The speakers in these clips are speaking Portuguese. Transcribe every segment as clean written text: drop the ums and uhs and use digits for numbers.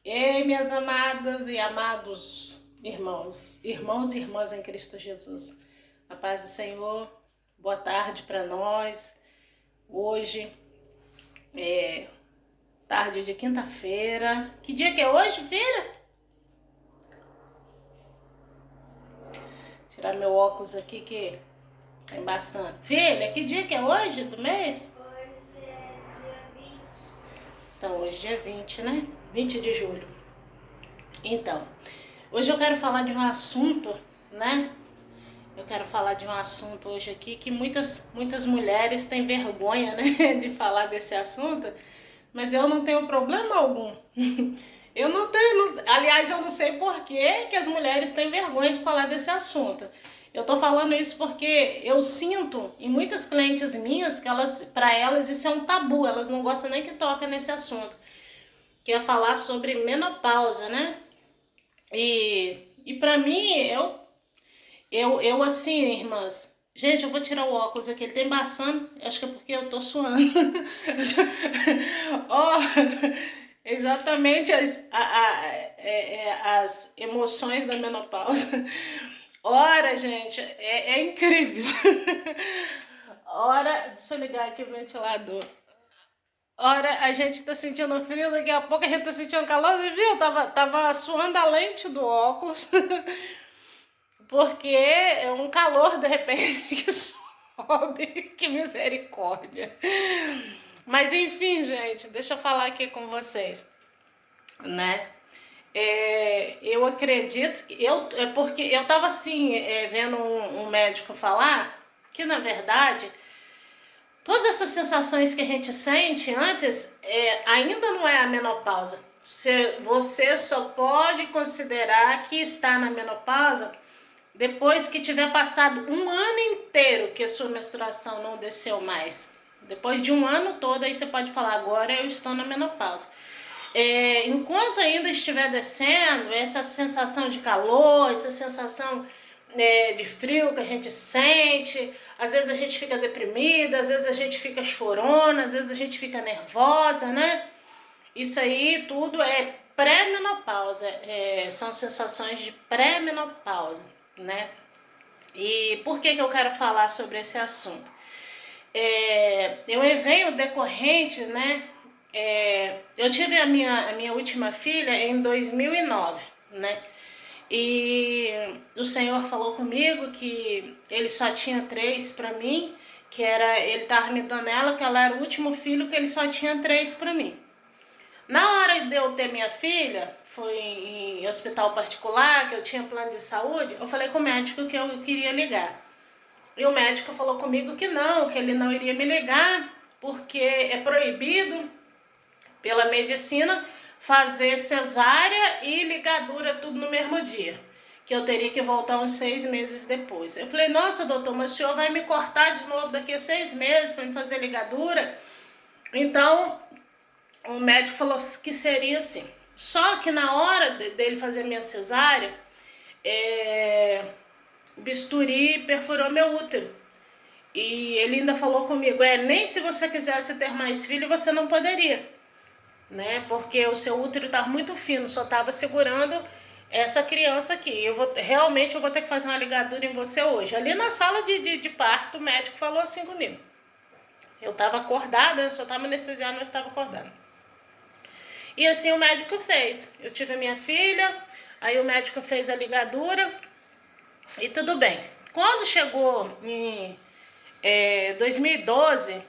Ei, minhas amadas e amados irmãos e irmãs em Cristo Jesus. A paz do Senhor, boa tarde para nós. Hoje é tarde de quinta-feira. Que dia que é hoje, filha? Tirar meu óculos aqui que tá embaçando. Filha, que dia que é hoje do mês? Hoje é dia 20. Então, hoje é 20, né? 20 de julho. Então, hoje eu quero falar de um assunto, né? Eu quero falar de um assunto hoje aqui que muitas mulheres têm vergonha, né, de falar desse assunto, mas eu não tenho problema algum. Eu não tenho, aliás, eu não sei por que as mulheres têm vergonha de falar desse assunto. Eu tô falando isso porque eu sinto em muitas clientes minhas que para elas isso é um tabu, elas não gostam nem que toca nesse assunto, que é falar sobre menopausa, né? E para mim, eu assim, irmãs. Gente, eu vou tirar o óculos aqui, ele tá embaçando. Acho que é porque eu tô suando. Ó, exatamente as emoções da menopausa. Ora, gente, é incrível. Ora, deixa eu ligar aqui o ventilador. Ora, a gente tá sentindo frio, daqui a pouco a gente tá sentindo calor. Você viu? Tava suando a lente do óculos. Porque é um calor de repente que sobe, que misericórdia. Mas enfim, gente, deixa eu falar aqui com vocês, né? Eu acredito que é porque eu tava assim, vendo um médico falar que na verdade todas essas sensações que a gente sente antes ainda não é a menopausa. Você só pode considerar que está na menopausa depois que tiver passado um ano inteiro que a sua menstruação não desceu mais. Depois de um ano todo, aí você pode falar, agora eu estou na menopausa. Enquanto ainda estiver descendo, essa sensação de calor, essa sensação de frio que a gente sente, às vezes a gente fica deprimida, às vezes a gente fica chorona, às vezes a gente fica nervosa, né? Isso aí tudo é pré-menopausa, são sensações de pré-menopausa, né? E por que eu quero falar sobre esse assunto? Eu venho decorrente, né? Eu tive a minha última filha em 2009, né? E o Senhor falou comigo que ele só tinha três para mim, ele estava me dando ela, que ela era o último filho, que ele só tinha três para mim. Na hora de eu ter minha filha, foi em hospital particular, que eu tinha plano de saúde, eu falei com o médico que eu queria ligar. E o médico falou comigo que ele não iria me ligar, porque é proibido pela medicina fazer cesárea e ligadura tudo no mesmo dia. Que eu teria que voltar uns 6 meses depois. Eu falei, nossa, doutor, mas o senhor vai me cortar de novo daqui a 6 meses para me fazer ligadura? Então, o médico falou que seria assim. Só que na hora dele fazer minha cesárea, o bisturi perfurou meu útero. E ele ainda falou comigo, nem se você quisesse ter mais filho, você não poderia, né? Porque o seu útero estava muito fino, só estava segurando essa criança aqui. Realmente eu vou ter que fazer uma ligadura em você hoje. Ali na sala de parto, o médico falou assim comigo. Eu estava acordada, eu só estava anestesiada, mas estava acordada. E assim o médico fez. Eu tive a minha filha, aí o médico fez a ligadura e tudo bem. Quando chegou em 2012,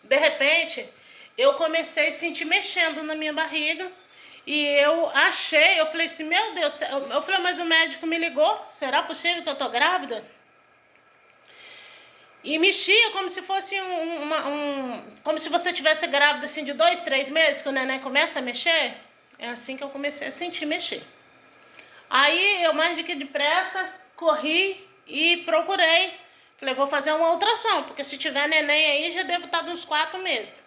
de repente, eu comecei a sentir mexendo na minha barriga. E eu falei assim, meu Deus, eu falei, mas o médico me ligou, será possível que eu tô grávida? E mexia como se fosse como se você tivesse grávida assim de 2, 3 meses, que o neném começa a mexer. É assim que eu comecei a sentir mexer. Aí eu mais do que depressa corri e procurei. Falei, vou fazer uma ultrassom, porque se tiver neném aí já devo estar uns 4 meses.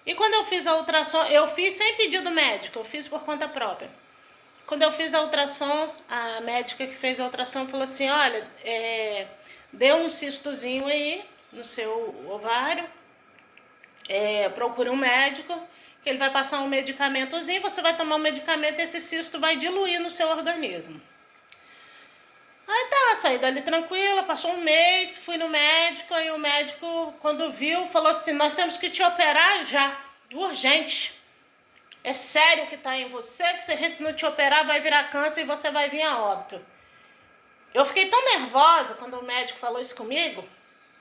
E quando eu fiz a ultrassom, eu fiz sem pedido médico, eu fiz por conta própria. Quando eu fiz a ultrassom, a médica que fez a ultrassom falou assim, olha, deu um cistozinho aí no seu ovário, procure um médico ele vai passar um medicamentozinho, você vai tomar um medicamento e esse cisto vai diluir no seu organismo. Aí tá, saí dali tranquila, passou um mês, fui no médico, aí o médico, quando viu, falou assim, nós temos que te operar já, urgente. É sério o que tá em você, que se a gente não te operar vai virar câncer e você vai vir a óbito. Eu fiquei tão nervosa quando o médico falou isso comigo,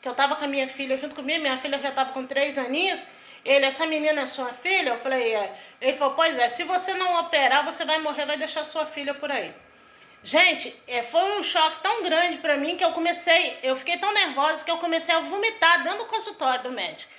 que eu tava com a minha filha junto comigo, minha filha já tava com 3 aninhos, ele, essa menina é sua filha? Eu falei, é. Ele falou, pois é, se você não operar, você vai morrer, vai deixar sua filha por aí. Gente, foi um choque tão grande pra mim que eu fiquei tão nervosa que eu comecei a vomitar dentro do consultório do médico.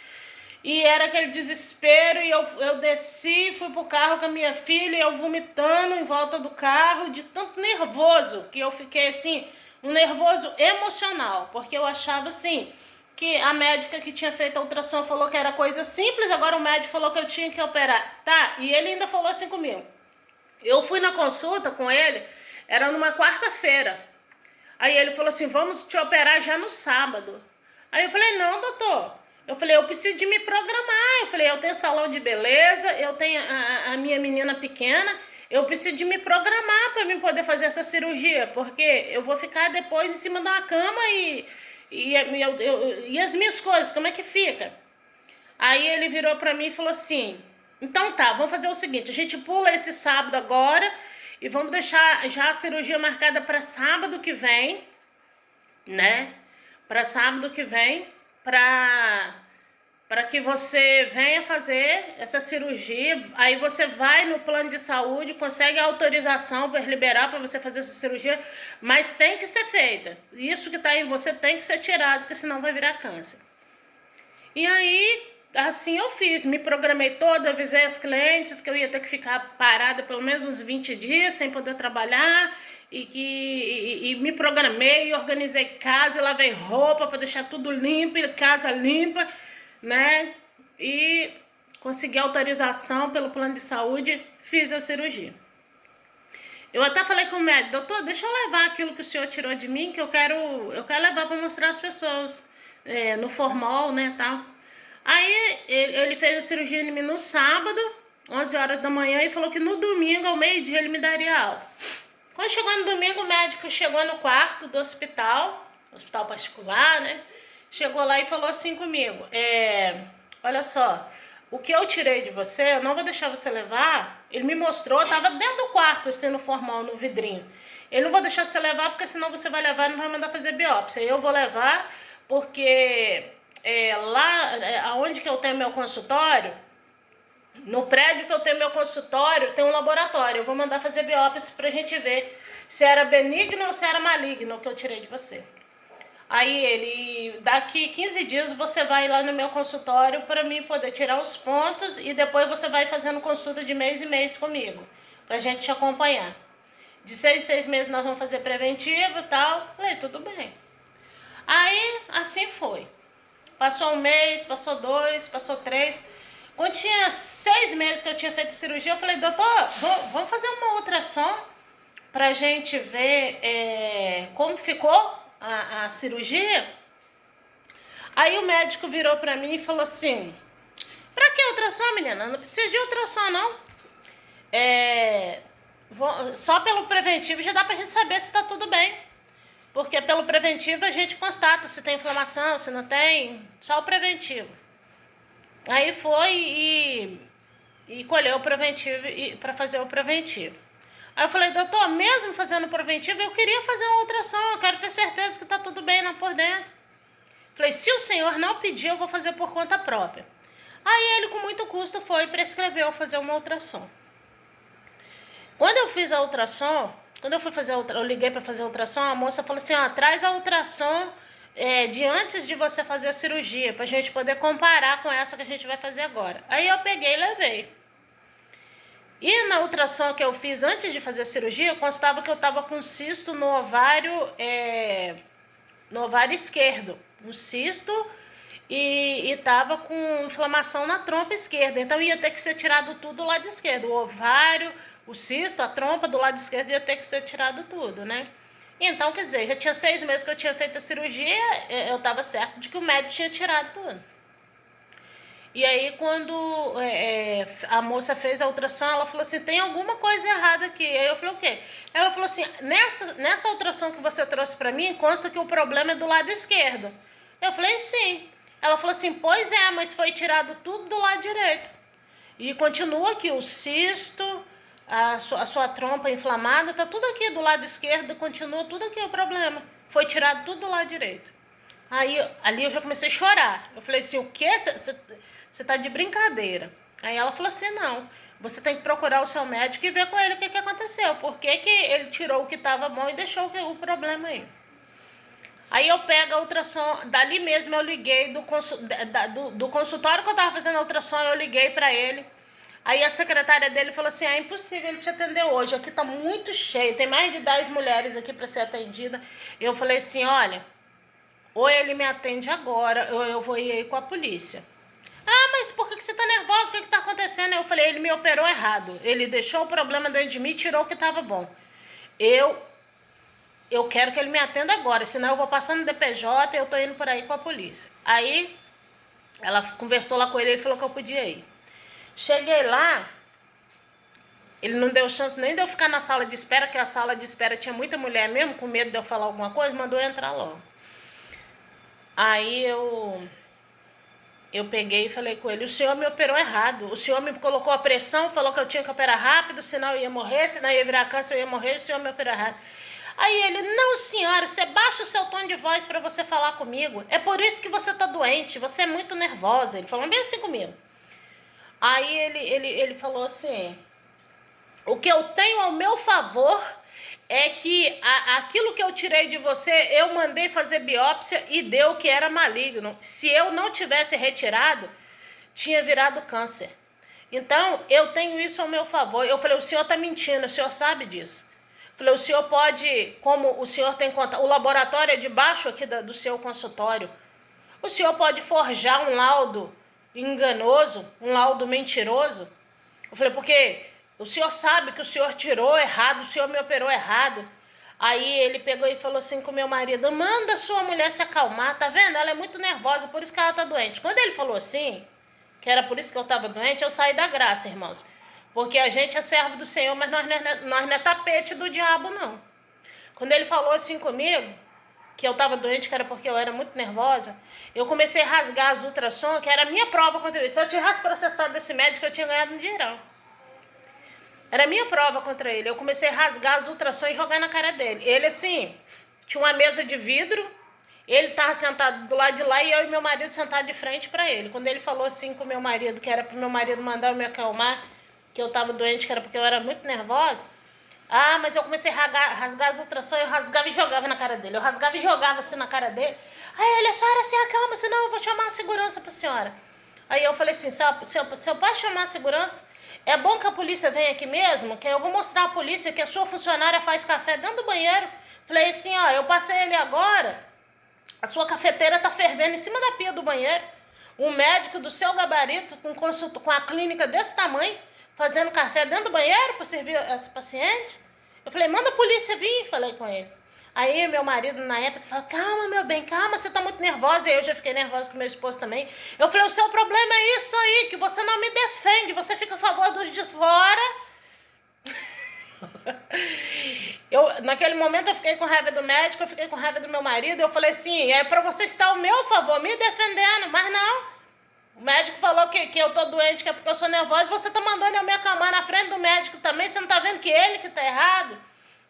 E era aquele desespero e eu desci, fui pro carro com a minha filha e eu vomitando em volta do carro de tanto nervoso que eu fiquei assim, um nervoso emocional, porque eu achava assim, que a médica que tinha feito a ultrassom falou que era coisa simples, agora o médico falou que eu tinha que operar. Tá, e ele ainda falou assim comigo. Eu fui na consulta com ele, era numa quarta-feira. Aí ele falou assim, vamos te operar já no sábado. Aí eu falei, não, doutor. Eu falei, eu preciso de me programar. Eu falei, eu tenho salão de beleza, eu tenho a minha menina pequena, eu preciso de me programar para mim poder fazer essa cirurgia, porque eu vou ficar depois em cima de uma cama e as minhas coisas, como é que fica? Aí ele virou para mim e falou assim, então tá, vamos fazer o seguinte, a gente pula esse sábado agora e vamos deixar já a cirurgia marcada para sábado que vem, né? Para sábado que vem, para que você venha fazer essa cirurgia. Aí você vai no plano de saúde, consegue a autorização para liberar para você fazer essa cirurgia, mas tem que ser feita. Isso que está em você tem que ser tirado, porque senão vai virar câncer. E aí, assim eu fiz, me programei toda, avisei as clientes que eu ia ter que ficar parada pelo menos uns 20 dias sem poder trabalhar, e me programei, organizei casa, lavei roupa para deixar tudo limpo, casa limpa, né? E consegui autorização pelo plano de saúde, fiz a cirurgia. Eu até falei com o médico, doutor, deixa eu levar aquilo que o senhor tirou de mim, que eu quero levar para mostrar às pessoas, no formal, né, tal. Aí ele fez a cirurgia em mim no sábado, 11 horas da manhã, e falou que no domingo, ao meio-dia, ele me daria alta. Quando chegou no domingo, o médico chegou no quarto do hospital particular, né? Chegou lá e falou assim comigo, olha só, o que eu tirei de você, eu não vou deixar você levar. Ele me mostrou, tava dentro do quarto, sendo formal, no vidrinho. Eu não vou deixar você levar, porque senão você vai levar e não vai mandar fazer biópsia. Eu vou levar, porque lá onde que eu tenho meu consultório, no prédio que eu tenho meu consultório, tem um laboratório. Eu vou mandar fazer biópsia pra gente ver se era benigno ou se era maligno o que eu tirei de você. Aí ele, daqui 15 dias você vai lá no meu consultório para mim poder tirar os pontos e depois você vai fazendo consulta de mês em mês comigo, pra gente te acompanhar. De 6 em 6 meses nós vamos fazer preventivo e tal. Falei, tudo bem. Aí, assim foi. Passou um mês, passou 2, passou 3. Quando tinha 6 meses que eu tinha feito cirurgia, eu falei, doutor, vamos fazer uma ultrassom pra gente ver como ficou a cirurgia. Aí o médico virou pra mim e falou assim, pra que ultrassom, menina? Não precisa de ultrassom, não. Só pelo preventivo já dá pra gente saber se tá tudo bem. Porque pelo preventivo a gente constata se tem inflamação, se não tem, só o preventivo. Aí foi e colheu o preventivo para fazer o preventivo. Aí eu falei, doutor, mesmo fazendo o preventivo, eu queria fazer uma ultrassom, eu quero ter certeza que tá tudo bem lá por dentro. Falei, se o senhor não pedir, eu vou fazer por conta própria. Aí ele, com muito custo, foi e prescreveu fazer uma ultrassom. Quando eu fiz a ultrassom, eu liguei para fazer a ultrassom, a moça falou assim, traz a ultrassom de antes de você fazer a cirurgia, pra gente poder comparar com essa que a gente vai fazer agora. Aí eu peguei e levei. E na ultrassom que eu fiz antes de fazer a cirurgia, constava que eu estava com cisto no ovário esquerdo. Um cisto e estava com inflamação na trompa esquerda. Então ia ter que ser tirado tudo do lado esquerdo. O ovário, o cisto, a trompa do lado esquerdo ia ter que ser tirado tudo, né? Então, quer dizer, já tinha 6 meses que eu tinha feito a cirurgia, eu estava certo de que o médico tinha tirado tudo. E aí, quando a moça fez a ultrassom, ela falou assim, tem alguma coisa errada aqui. Aí eu falei, o quê? Ela falou assim, nessa ultrassom que você trouxe pra mim, consta que o problema é do lado esquerdo. Eu falei, sim. Ela falou assim, pois é, mas foi tirado tudo do lado direito. E continua aqui o cisto, a sua trompa inflamada, tá tudo aqui do lado esquerdo, continua tudo aqui o problema. Foi tirado tudo do lado direito. Aí, ali eu já comecei a chorar. Eu falei assim, o quê? Você tá de brincadeira. Aí ela falou assim, não, você tem que procurar o seu médico e ver com ele o que aconteceu. Por que ele tirou o que estava bom e deixou o problema aí. Aí eu pego a ultrassom, dali mesmo eu liguei do consultório que eu tava fazendo a ultrassom, eu liguei pra ele. Aí a secretária dele falou assim, é impossível ele te atender hoje, aqui tá muito cheio, tem mais de 10 mulheres aqui pra ser atendida. Eu falei assim, olha, ou ele me atende agora, ou eu vou ir aí com a polícia. Ah, mas por que você tá nervosa? O que tá acontecendo? Eu falei, ele me operou errado. Ele deixou o problema dentro de mim e tirou o que tava bom. Eu quero que ele me atenda agora, senão eu vou passando no DPJ e eu tô indo por aí com a polícia. Aí, ela conversou lá com ele falou que eu podia ir. Cheguei lá, ele não deu chance nem de eu ficar na sala de espera, que a sala de espera tinha muita mulher mesmo, com medo de eu falar alguma coisa, mandou eu entrar logo. Aí eu peguei e falei com ele, o senhor me operou errado, o senhor me colocou a pressão, falou que eu tinha que operar rápido, senão eu ia morrer, senão eu ia virar câncer, eu ia morrer, o senhor me operou errado. Aí ele, não senhora, você baixa o seu tom de voz para você falar comigo, é por isso que você tá doente, você é muito nervosa. Ele falou bem assim comigo. Aí ele falou assim, o que eu tenho ao meu favor é que aquilo que eu tirei de você, eu mandei fazer biópsia e deu que era maligno. Se eu não tivesse retirado, tinha virado câncer. Então, eu tenho isso ao meu favor. Eu falei, o senhor está mentindo, o senhor sabe disso. Eu falei, o senhor pode, como o senhor tem conta, o laboratório é debaixo aqui do seu consultório. O senhor pode forjar um laudo enganoso, um laudo mentiroso. Eu falei, porque o senhor sabe que o senhor tirou errado, o senhor me operou errado. Aí ele pegou e falou assim com meu marido, manda sua mulher se acalmar, tá vendo? Ela é muito nervosa, por isso que ela tá doente. Quando ele falou assim, que era por isso que eu tava doente, eu saí da graça, irmãos. Porque a gente é servo do Senhor, mas nós não é tapete do diabo, não. Quando ele falou assim comigo, que eu tava doente, que era porque eu era muito nervosa, eu comecei a rasgar as ultrassom, que era a minha prova contra ele. Se eu tivesse processado desse médico, eu tinha ganhado um dinheirão. Era a minha prova contra ele. Eu comecei a rasgar as ultrassons e jogar na cara dele. Ele, assim, tinha uma mesa de vidro, ele tava sentado do lado de lá e eu e meu marido sentados de frente para ele. Quando ele falou assim com meu marido, que era pro meu marido mandar eu me acalmar, que eu tava doente, que era porque eu era muito nervosa. Ah, mas eu comecei a rasgar as ultrassons, eu rasgava e jogava na cara dele. Eu rasgava e jogava assim na cara dele. Aí ele, a senhora se acalma, senão eu vou chamar a segurança pra senhora. Aí eu falei assim, senhor pode chamar a segurança? É bom que a polícia venha aqui mesmo, que eu vou mostrar à polícia que a sua funcionária faz café dentro do banheiro. Falei assim, ó, eu passei ele agora, a sua cafeteira tá fervendo em cima da pia do banheiro. Um médico do seu gabarito, com a clínica desse tamanho, fazendo café dentro do banheiro para servir esse paciente. Eu falei, manda a polícia vir, falei com ele. Aí meu marido na época falou, calma meu bem, calma, você tá muito nervosa. E eu já fiquei nervosa com meu esposo também. Eu falei, o seu problema é isso aí, que você não me defende, você fica a favor dos de fora. Naquele momento eu fiquei com raiva do médico, eu fiquei com raiva do meu marido. Eu falei assim, é pra você estar ao meu favor, me defendendo, mas não. O médico falou que eu tô doente, que é porque eu sou nervosa. Você tá mandando eu me acalmar na frente do médico também. Você não tá vendo que ele que tá errado?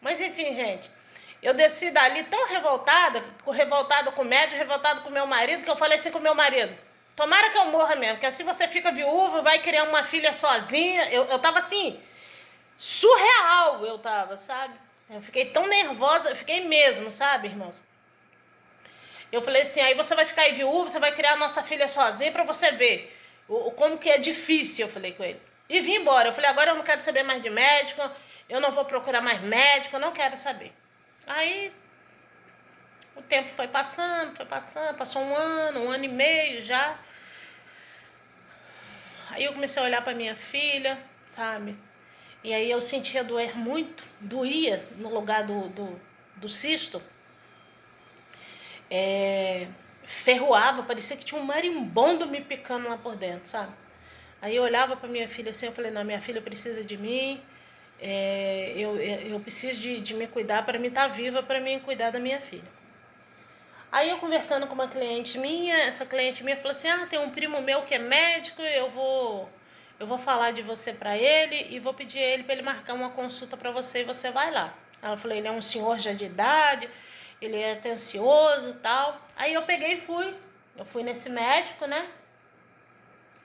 Mas enfim, gente. Eu desci dali tão revoltada com o médico, revoltada com o meu marido, que eu falei assim com o meu marido. Tomara que eu morra mesmo, que assim você fica viúva, vai criar uma filha sozinha. Eu tava assim, surreal eu tava, sabe? Eu fiquei tão nervosa, eu fiquei mesmo, sabe, irmãos? Eu falei assim, aí você vai ficar aí viúva, você vai criar a nossa filha sozinha pra você ver como que é difícil, eu falei com ele. E vim embora. Eu falei, agora eu não quero saber mais de médico, eu não vou procurar mais médico, eu não quero saber. Aí o tempo foi passando, passou um ano e meio já. Aí eu comecei a olhar pra minha filha, sabe? E aí eu sentia doer muito, doía no lugar do cisto. ferroava, parecia que tinha um marimbondo me picando lá por dentro, sabe? Aí eu olhava para minha filha assim, eu falei, não, minha filha precisa de mim, eu preciso de me cuidar para mim estar viva, para mim cuidar da minha filha. Aí eu conversando com uma cliente minha, essa cliente minha falou assim, tem um primo meu que é médico, eu vou falar de você para ele e vou pedir ele para ele marcar uma consulta para você e você vai lá. Ela falou, ele é um senhor já de idade, ele é atencioso e tal. Aí eu peguei e fui. Eu fui nesse médico, né?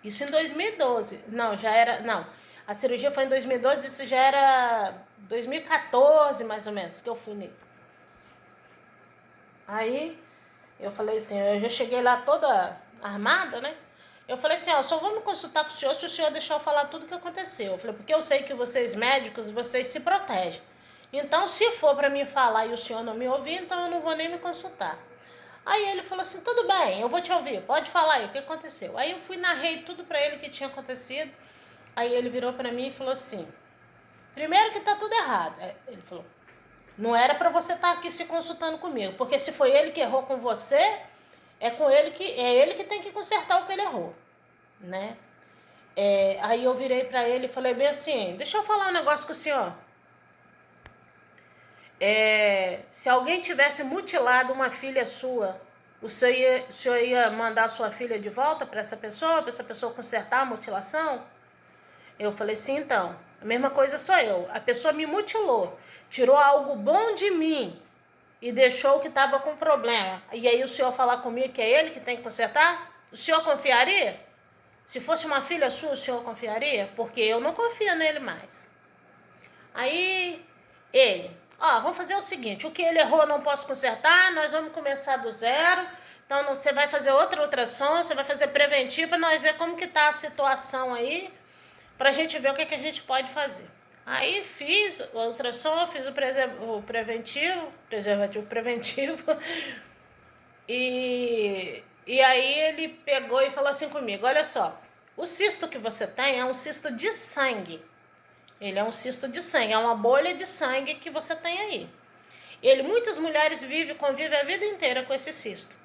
Isso em 2012. Não, já era... Não, a cirurgia foi em 2012, isso já era 2014, mais ou menos, que eu fui nele. Aí eu falei assim, eu já cheguei lá toda armada, né? Eu falei assim, só vou me consultar com o senhor se o senhor deixar eu falar tudo o que aconteceu. Eu falei, porque eu sei que vocês médicos, vocês se protegem. Então, se for para mim falar e o senhor não me ouvir, então eu não vou nem me consultar. Aí ele falou assim, tudo bem, eu vou te ouvir, pode falar aí, o que aconteceu? Aí eu fui, narrei tudo para ele que tinha acontecido. Aí ele virou para mim e falou assim, primeiro que tá tudo errado. Ele falou, não era para você estar aqui se consultando comigo, porque se foi ele que errou com você, é ele que tem que consertar o que ele errou, né? Aí eu virei para ele e falei bem assim, deixa eu falar um negócio com o senhor. Se alguém tivesse mutilado uma filha sua, o senhor ia mandar sua filha de volta para essa pessoa consertar a mutilação? Eu falei, sim, então, a mesma coisa sou eu. A pessoa me mutilou, tirou algo bom de mim e deixou o que estava com problema. E aí o senhor falar comigo que é ele que tem que consertar? O senhor confiaria? Se fosse uma filha sua, o senhor confiaria? Porque eu não confio nele mais. Aí vamos fazer o seguinte, o que ele errou eu não posso consertar, nós vamos começar do zero. Então você vai fazer outra ultrassom, você vai fazer preventivo para nós ver como que tá a situação aí, pra gente ver o que a gente pode fazer. Aí fiz o ultrassom, fiz o preservativo preventivo. E aí ele pegou e falou assim comigo, olha só, o cisto que você tem é um cisto de sangue. Ele é um cisto de sangue, é uma bolha de sangue que você tem aí. Muitas mulheres convivem a vida inteira com esse cisto.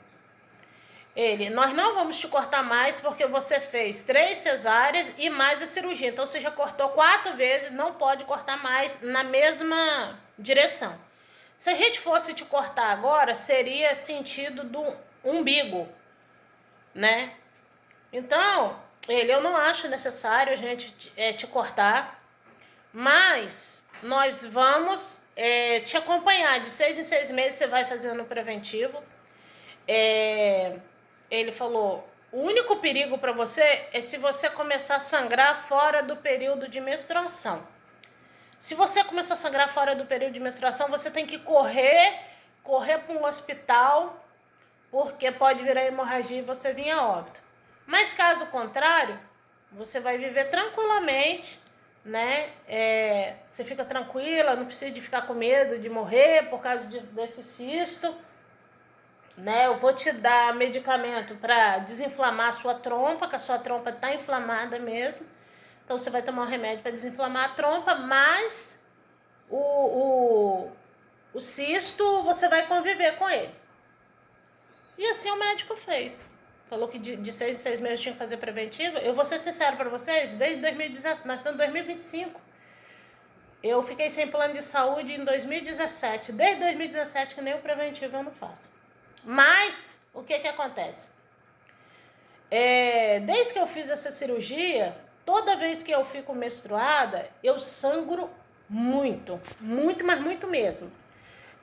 Nós não vamos te cortar mais porque você fez 3 cesáreas e mais a cirurgia. Então você já cortou 4 vezes, não pode cortar mais na mesma direção. Se a gente fosse te cortar agora, seria sentido do umbigo, né? Então, eu não acho necessário a gente te cortar, mas nós vamos te acompanhar. De 6 em 6 meses você vai fazendo o preventivo. Ele falou, o único perigo para você é se você começar a sangrar fora do período de menstruação. Se você começar a sangrar fora do período de menstruação, você tem que correr para um hospital, porque pode virar hemorragia e você vir a óbito. Mas caso contrário, você vai viver tranquilamente, né? Você fica tranquila, não precisa de ficar com medo de morrer por causa desse cisto, né? Eu vou te dar medicamento para desinflamar a sua trompa, que a sua trompa está inflamada mesmo. Então você vai tomar um remédio para desinflamar a trompa, mas o cisto você vai conviver com ele. E assim o médico fez. Falou que de 6 em 6 meses tinha que fazer preventivo. Eu vou ser sincero para vocês, desde 2017, nós estamos em 2025. Eu fiquei sem plano de saúde em 2017. Desde 2017 que nem o preventivo eu não faço. Mas, o que acontece? Desde que eu fiz essa cirurgia, toda vez que eu fico menstruada, eu sangro muito. Muito, mas muito mesmo.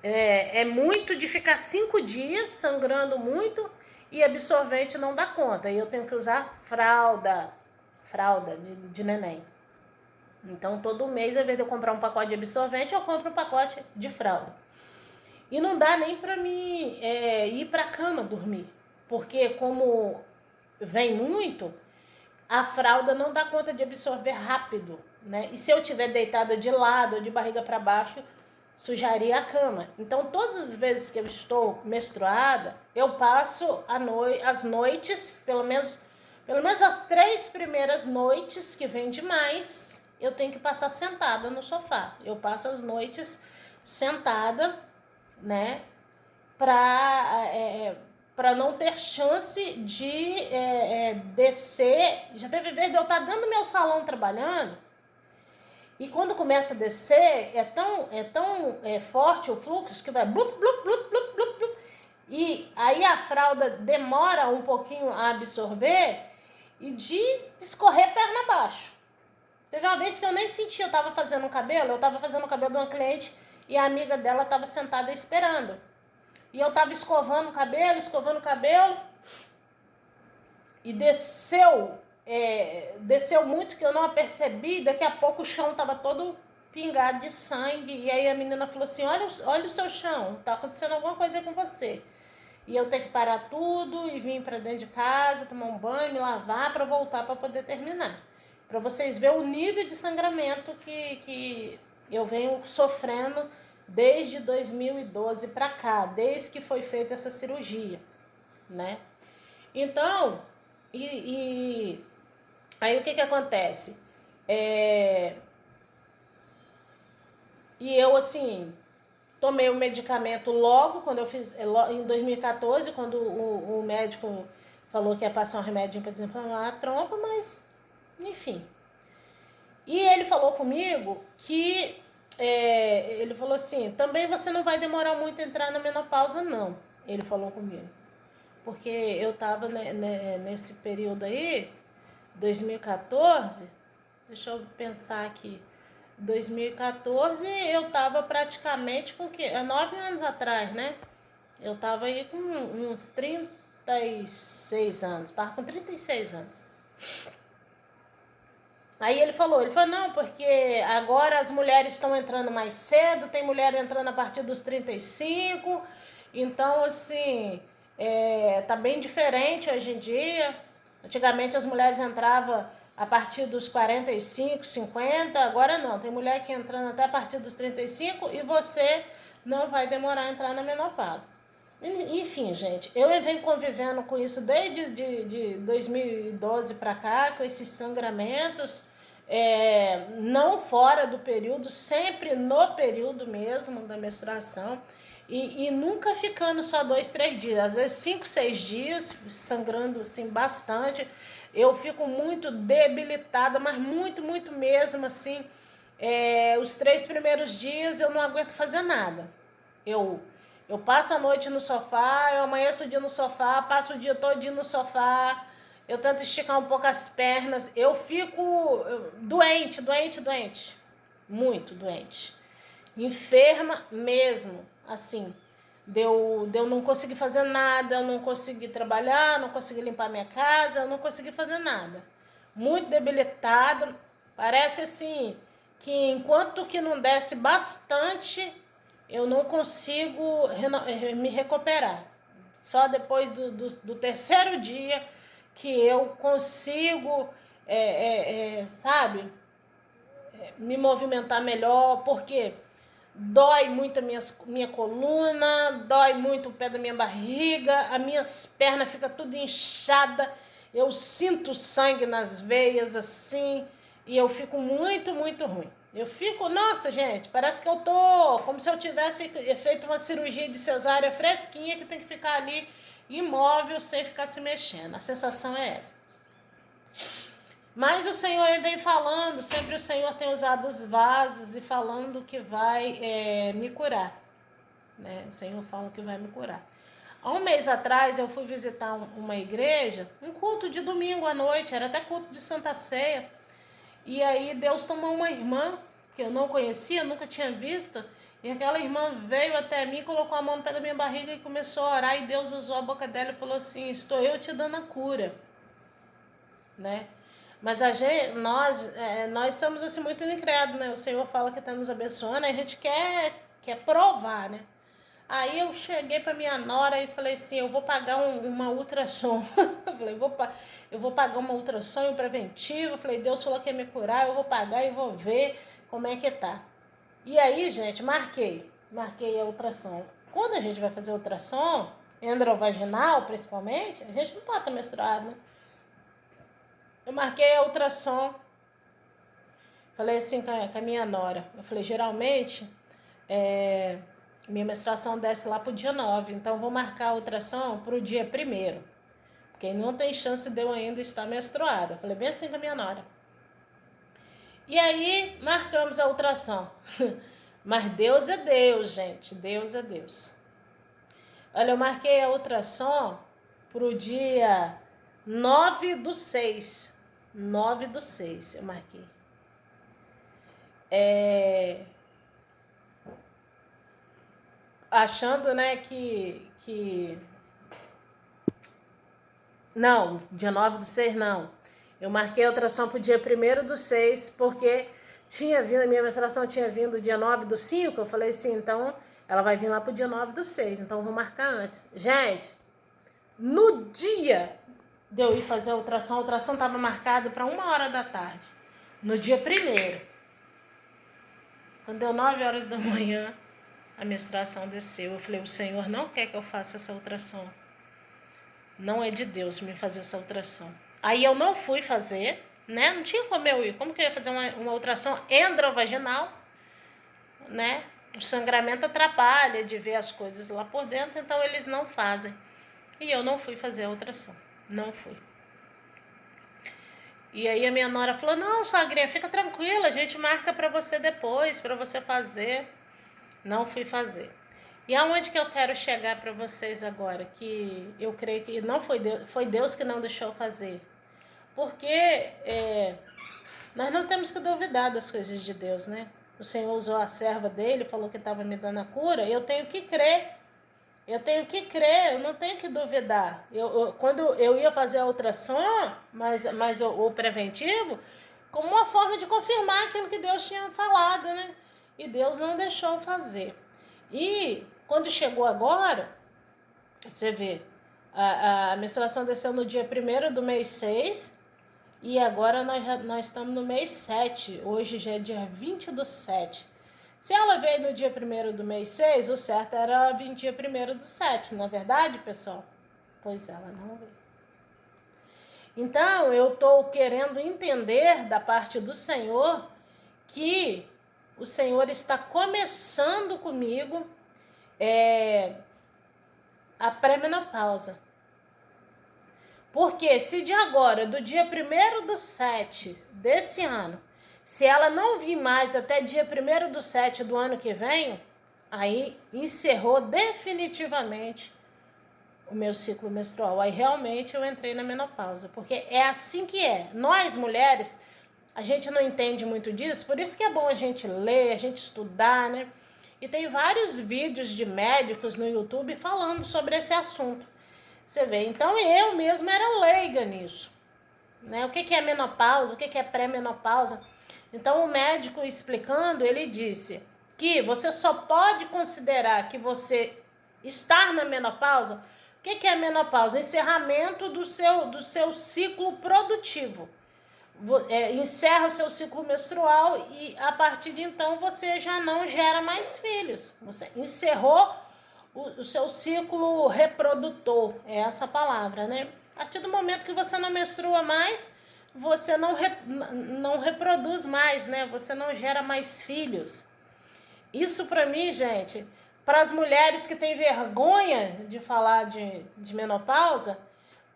É muito de ficar 5 dias sangrando muito e absorvente não dá conta. E eu tenho que usar fralda de neném. Então, todo mês, ao invés de eu comprar um pacote de absorvente, eu compro um pacote de fralda. E não dá nem para mim ir para a cama dormir. Porque como vem muito, a fralda não dá conta de absorver rápido, né? E se eu estiver deitada de lado ou de barriga para baixo, sujaria a cama. Então, todas as vezes que eu estou menstruada, eu passo as noites, pelo menos as 3 primeiras noites, que vem demais, eu tenho que passar sentada no sofá. Eu passo as noites sentada, né? para não ter chance de descer. Já teve vez de eu estar dentro do meu salão trabalhando, e quando começa a descer, é tão forte o fluxo que vai blup, blup, blup, blup, blup, blup, e aí a fralda demora um pouquinho a absorver e de escorrer perna abaixo. Teve uma vez que eu nem senti, eu tava fazendo o cabelo de uma cliente e a amiga dela tava sentada esperando. E eu tava escovando o cabelo, e desceu muito que eu não a percebi, daqui a pouco o chão tava todo pingado de sangue, e aí a menina falou assim, olha o seu chão, tá acontecendo alguma coisa com você. E eu tenho que parar tudo e vir para dentro de casa, tomar um banho, me lavar para voltar para poder terminar. Para vocês verem o nível de sangramento que eu venho sofrendo desde 2012 para cá, desde que foi feita essa cirurgia, né? Então, aí o que acontece? E eu, assim, tomei o medicamento logo, quando eu fiz, em 2014, quando o médico falou que ia passar um remédio para desinflamar a trompa, mas, enfim. E ele falou comigo que, ele falou assim, também você não vai demorar muito a entrar na menopausa, não. Ele falou comigo. Porque eu tava nesse período aí, 2014, deixa eu pensar aqui, 2014 eu tava praticamente com 9 anos atrás, né? Eu tava aí com uns 36 anos, tava com 36 anos. Aí ele falou, não, porque agora as mulheres estão entrando mais cedo, tem mulher entrando a partir dos 35, então assim, tá bem diferente hoje em dia. Antigamente as mulheres entravam a partir dos 45, 50, agora não, tem mulher que entrando até a partir dos 35 e você não vai demorar a entrar na menopausa. Enfim, gente, eu venho convivendo com isso desde de 2012 para cá, com esses sangramentos, não fora do período, sempre no período mesmo da menstruação, e nunca ficando só 2, 3 dias, às vezes 5, 6 dias, sangrando assim bastante. Eu fico muito debilitada, mas muito, muito mesmo, assim, os 3 primeiros dias eu não aguento fazer nada. Eu passo a noite no sofá, eu amanheço o dia no sofá, passo o dia todinho no sofá, eu tento esticar um pouco as pernas, eu fico doente, doente, doente, muito doente, enferma mesmo, assim, eu não consegui fazer nada, eu não consegui trabalhar, não consegui limpar minha casa, eu não consegui fazer nada, muito debilitada, parece assim, que enquanto que não desce bastante, eu não consigo me recuperar. Só depois do terceiro dia que eu consigo, sabe, me movimentar melhor, porque dói muito a minha coluna, dói muito o pé da minha barriga, as minhas pernas ficam tudo inchada, eu sinto sangue nas veias assim, e eu fico muito, muito ruim. Eu fico, nossa gente, parece que eu tô como se eu tivesse feito uma cirurgia de cesárea fresquinha que tem que ficar ali imóvel sem ficar se mexendo. A sensação é essa. Mas o Senhor vem falando, sempre o Senhor tem usado os vasos e falando que vai me curar. Né? O Senhor fala que vai me curar. Há um mês atrás eu fui visitar uma igreja, um culto de domingo à noite, era até culto de Santa Ceia. E aí Deus tomou uma irmã que eu não conhecia, nunca tinha visto, e aquela irmã veio até mim, colocou a mão no pé da minha barriga e começou a orar, e Deus usou a boca dela e falou assim, estou eu te dando a cura, né? Mas nós somos assim muito incrédulos, né? O Senhor fala que está nos abençoando, a gente quer provar, né? Aí eu cheguei para minha nora e falei assim, eu vou pagar uma ultrassom. Eu falei, eu vou pagar uma ultrassom preventivo. Eu falei, Deus falou que ia me curar, eu vou pagar e vou ver como é que tá. E aí, gente, marquei a ultrassom. Quando a gente vai fazer ultrassom, endovaginal principalmente, a gente não pode estar menstruado, né? Eu marquei a ultrassom. Falei assim com a minha nora. Eu falei, geralmente, Minha menstruação desce lá pro dia 9, então vou marcar a ultrassom pro dia 1º. Porque não tem chance de eu ainda estar menstruada. Falei bem assim com a minha nora. E aí, marcamos a ultrassom. Mas Deus é Deus, gente. Deus é Deus. Olha, eu marquei a ultrassom pro dia 9/6. 9/6 eu marquei. Achando, né, que... Não, dia 9/6 não. Eu marquei a ultrassom pro dia 1º/6, porque tinha vindo, a minha menstruação tinha vindo dia 9/5. Eu falei assim, então ela vai vir lá pro dia 9/6, então eu vou marcar antes. Gente, no dia de eu ir fazer a ultrassom estava marcado para 1h da tarde. No dia 1º. Quando deu 9h da manhã, a menstruação desceu. Eu falei, o Senhor não quer que eu faça essa ultrassom. Não é de Deus me fazer essa ultrassom. Aí eu não fui fazer, né? Não tinha como eu ir. Como que eu ia fazer uma ultrassom endovaginal, né? O sangramento atrapalha de ver as coisas lá por dentro, então eles não fazem. E eu não fui fazer a ultrassom. Não fui. E aí a minha nora falou, não, sogrinha, fica tranquila, a gente marca pra você depois, pra você fazer. Não fui fazer. E aonde que eu quero chegar para vocês agora? Que eu creio que não foi Deus que não deixou fazer. Porque nós não temos que duvidar das coisas de Deus, né? O Senhor usou a serva dele, falou que estava me dando a cura, eu tenho que crer. Eu tenho que crer, eu não tenho que duvidar. Quando eu ia fazer a ultrassom, mas o preventivo, como uma forma de confirmar aquilo que Deus tinha falado, né? E Deus não deixou fazer. E quando chegou agora, você vê, a menstruação desceu no dia 1º do mês 6, e agora nós estamos no mês 7. Hoje já é dia 20/7. Se ela veio no dia 1º do mês 6, o certo era ela vir no dia 1º do 7, não é verdade, pessoal? Pois ela não veio. Então, eu estou querendo entender da parte do Senhor que o Senhor está começando comigo a pré-menopausa. Porque se de agora, do dia 1º/7 desse ano, se ela não vir mais até dia 1º/7 do ano que vem, aí encerrou definitivamente o meu ciclo menstrual. Aí realmente eu entrei na menopausa, porque é assim que é. Nós, mulheres, a gente não entende muito disso, por isso que é bom a gente ler, a gente estudar, né? E tem vários vídeos de médicos no YouTube falando sobre esse assunto. Você vê, então eu mesma era leiga nisso, né? O que é menopausa, o que é pré-menopausa. Então o médico explicando, ele disse que você só pode considerar que você está na menopausa. O que é a menopausa? Encerramento do seu ciclo produtivo. Encerra o seu ciclo menstrual e a partir de então você já não gera mais filhos. Você encerrou o seu ciclo reprodutor, é essa palavra, né? A partir do momento que você não menstrua mais, você não reproduz mais, né? Você não gera mais filhos. Isso para mim, gente, para as mulheres que têm vergonha de falar de menopausa,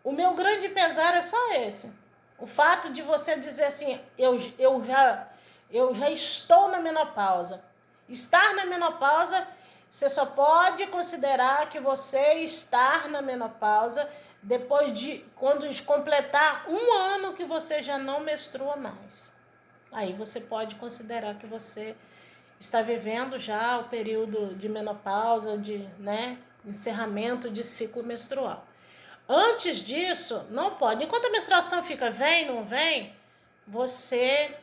o meu grande pesar é só esse. O fato de você dizer assim, eu já estou na menopausa. Estar na menopausa, você só pode considerar que você está na menopausa depois de quando completar 1 ano que você já não menstrua mais. Aí você pode considerar que você está vivendo já o período de menopausa, encerramento de ciclo menstrual. Antes disso, não pode. Enquanto a menstruação fica, vem, não vem, você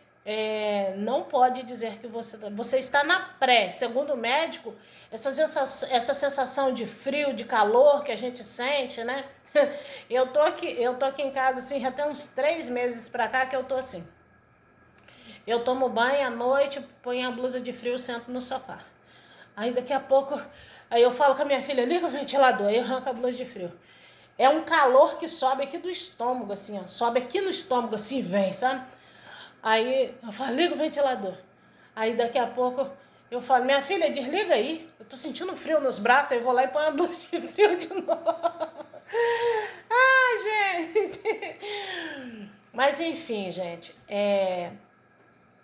não pode dizer que você está na pré. Segundo o médico, essa sensação de frio, de calor que a gente sente, né? Eu tô aqui em casa, assim, já tem uns 3 meses pra cá que eu tô assim. Eu tomo banho à noite, ponho a blusa de frio, sento no sofá. Aí daqui a pouco, aí eu falo com a minha filha, liga o ventilador, aí eu arranco a blusa de frio. É um calor que sobe aqui do estômago, assim, ó. Sobe aqui no estômago, assim, vem, sabe? Aí eu falo, liga o ventilador. Aí daqui a pouco Eu falo, minha filha, desliga aí. Eu tô sentindo frio nos braços, aí eu vou lá e ponho a blusa de frio de novo. Ai, gente. Mas enfim, gente,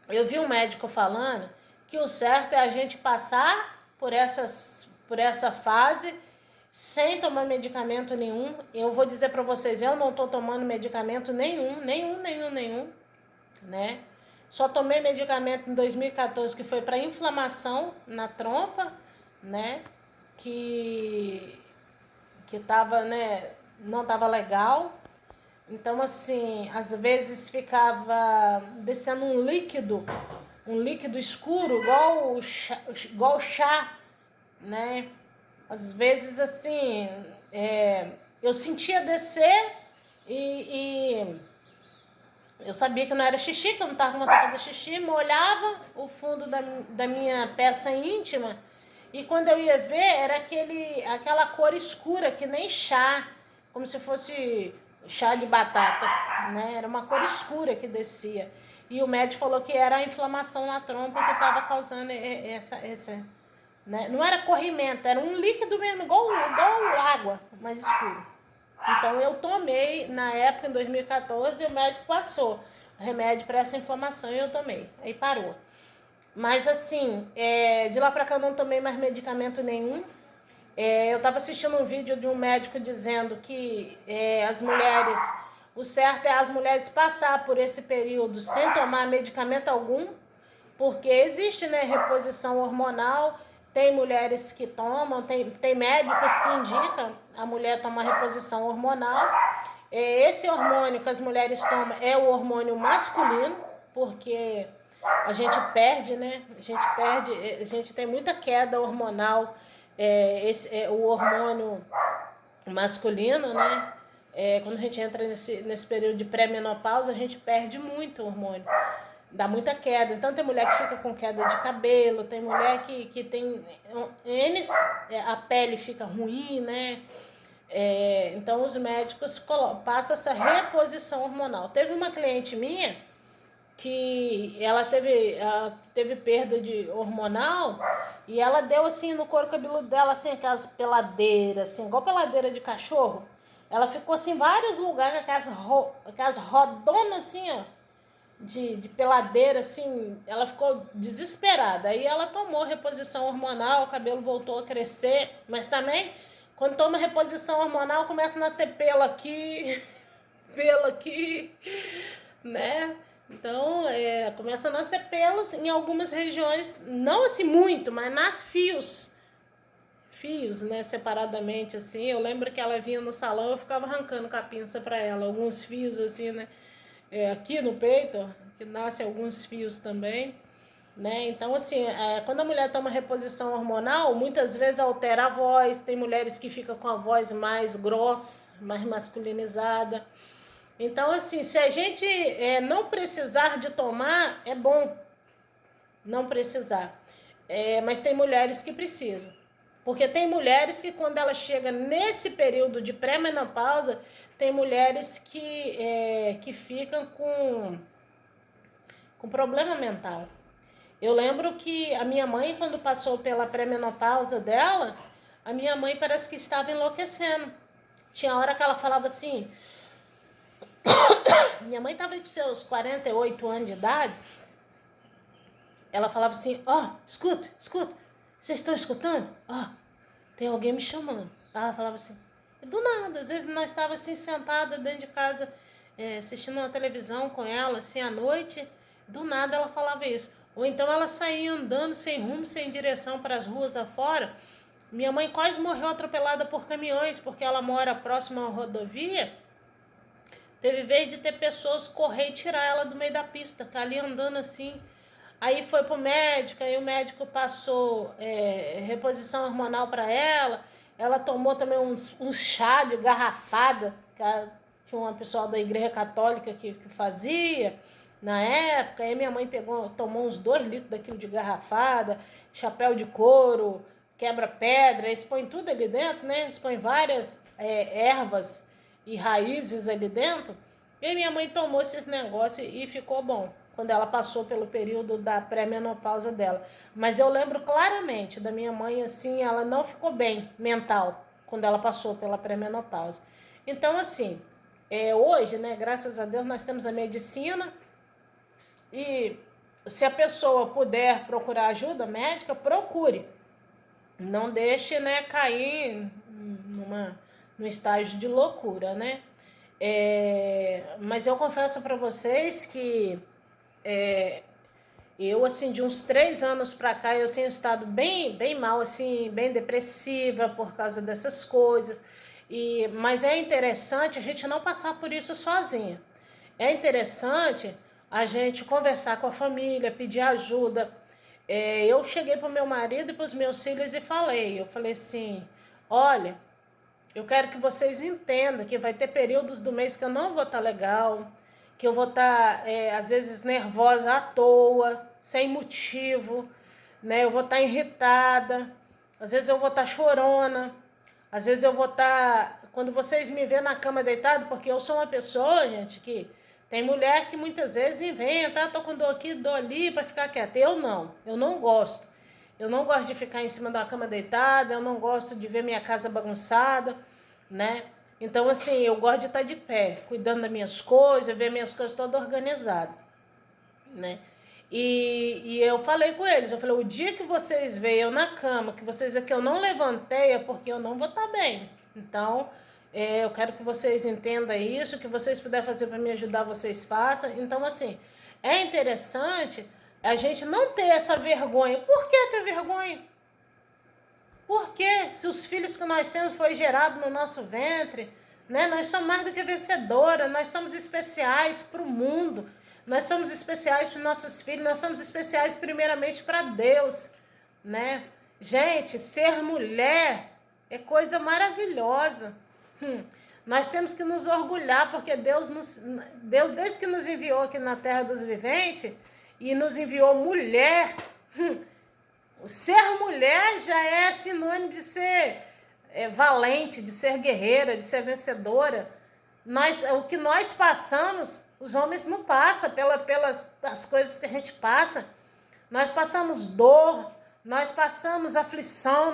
eu vi um médico falando que o certo é a gente passar por essa fase sem tomar medicamento nenhum. Eu vou dizer para vocês, eu não tô tomando medicamento nenhum, né? Só tomei medicamento em 2014 que foi para inflamação na trompa, né? Que tava, né, não tava legal. Então, assim, às vezes ficava descendo um líquido escuro, igual chá, né? Às vezes, assim, eu sentia descer e eu sabia que não era xixi, que eu não estava com vontade de fazer xixi, molhava o fundo da minha peça íntima e quando eu ia ver era aquela cor escura, que nem chá, como se fosse chá de batata, né? Era uma cor escura que descia. E o médico falou que era a inflamação na trompa que estava causando essa, né? Não era corrimento, era um líquido mesmo, igual água, mas escuro. Então eu tomei, na época, em 2014, e o médico passou o remédio para essa inflamação e eu tomei. Aí parou. Mas assim, de lá pra cá eu não tomei mais medicamento nenhum. Eu estava assistindo um vídeo de um médico dizendo que o certo é as mulheres passar por esse período sem tomar medicamento algum, porque existe, né, reposição hormonal. Tem mulheres que tomam, tem médicos que indicam a mulher tomar reposição hormonal. Esse hormônio que as mulheres tomam é o hormônio masculino, porque a gente perde, né? A gente tem muita queda hormonal, o hormônio masculino, né? Quando a gente entra nesse período de pré-menopausa, a gente perde muito hormônio. Dá muita queda. Então tem mulher que fica com queda de cabelo, tem mulher que tem a pele fica ruim, né? Então os médicos passam essa reposição hormonal. Teve uma cliente minha que ela teve perda de hormonal e ela deu assim no couro cabeludo dela, assim, aquelas peladeiras, assim, igual peladeira de cachorro. Ela ficou assim em vários lugares, aquelas rodonas assim, ó, de peladeira, assim, ela ficou desesperada. Aí ela tomou reposição hormonal, o cabelo voltou a crescer, mas também, quando toma reposição hormonal, começa a nascer pelo aqui, né? Então, começa a nascer pelos em algumas regiões, não assim muito, mas nasce fios, né, separadamente, assim. Eu lembro que ela vinha no salão, eu ficava arrancando com a pinça pra ela, alguns fios, assim, né? Aqui no peito, ó, que nasce alguns fios também, né? Então, assim, quando a mulher toma reposição hormonal, muitas vezes altera a voz. Tem mulheres que ficam com a voz mais grossa, mais masculinizada. Então, assim, se a gente não precisar de tomar, é bom não precisar. Mas tem mulheres que precisam. Porque tem mulheres que quando ela chega nesse período de pré-menopausa, tem mulheres que ficam com problema mental. Eu lembro que a minha mãe, quando passou pela pré-menopausa dela, a minha mãe parece que estava enlouquecendo. Tinha hora que ela falava assim, minha mãe estava com seus 48 anos de idade, ela falava assim, escuta, vocês estão escutando? Tem alguém me chamando. Ela falava assim, do nada, às vezes nós estávamos assim, sentada dentro de casa, assistindo uma televisão com ela, assim, à noite, do nada ela falava isso. Ou então ela saía andando sem rumo, sem direção para as ruas afora. Minha mãe quase morreu atropelada por caminhões, porque ela mora próxima à rodovia. Teve vez de ter pessoas correr e tirar ela do meio da pista, tá ali andando assim. Aí foi pro médico, aí o médico passou reposição hormonal para ela. Ela tomou também um chá de garrafada, que tinha uma pessoa da igreja católica que fazia na época. Aí minha mãe tomou uns 2 litros daquilo de garrafada, chapéu de couro, quebra-pedra, eles põem tudo ali dentro, né? Eles põem várias ervas e raízes ali dentro. E minha mãe tomou esses negócios e ficou bom. quando ela passou pelo período da pré-menopausa dela. Mas eu lembro claramente da minha mãe, assim, ela não ficou bem mental quando ela passou pela pré-menopausa. Então, assim, hoje, né, graças a Deus, nós temos a medicina e se a pessoa puder procurar ajuda médica, procure. Não deixe, né, cair num estágio de loucura, né? Mas eu confesso para vocês que eu, assim, de uns 3 anos para cá, eu tenho estado bem mal, assim, bem depressiva por causa dessas coisas. Mas é interessante a gente não passar por isso sozinha. É interessante a gente conversar com a família, pedir ajuda. Eu cheguei para o meu marido e para os meus filhos e eu falei assim, olha, eu quero que vocês entendam que vai ter períodos do mês que eu não vou estar legal, que eu vou estar, às vezes, nervosa à toa, sem motivo, né? Eu vou estar irritada, às vezes eu vou estar chorona, às vezes eu vou estar... Quando vocês me vêem na cama deitado, porque eu sou uma pessoa, gente, que tem mulher que muitas vezes inventa, tô com dor aqui, dor ali, para ficar quieta. Eu não gosto. Eu não gosto de ficar em cima da cama deitada, eu não gosto de ver minha casa bagunçada, né? Então, assim, eu gosto de estar de pé, cuidando das minhas coisas, ver minhas coisas todas organizadas, né? E eu falei com eles, eu falei, o dia que vocês veem eu na cama, que vocês veem que eu não levantei, é porque eu não vou estar bem. Então, eu quero que vocês entendam isso, que vocês puderem fazer para me ajudar, vocês façam. Então, assim, é interessante a gente não ter essa vergonha. Por que ter vergonha? Porque se os filhos que nós temos foi gerado no nosso ventre, né? Nós somos mais do que vencedora, nós somos especiais para o mundo, nós somos especiais para os nossos filhos, nós somos especiais primeiramente para Deus, né? Gente, ser mulher é coisa maravilhosa. Nós temos que nos orgulhar, porque Deus, desde que nos enviou aqui na terra dos viventes, e nos enviou mulher, ser mulher já é sinônimo de ser valente, de ser guerreira, de ser vencedora. O que nós passamos, os homens não passam pelas coisas que a gente passa. Nós passamos dor, nós passamos aflição,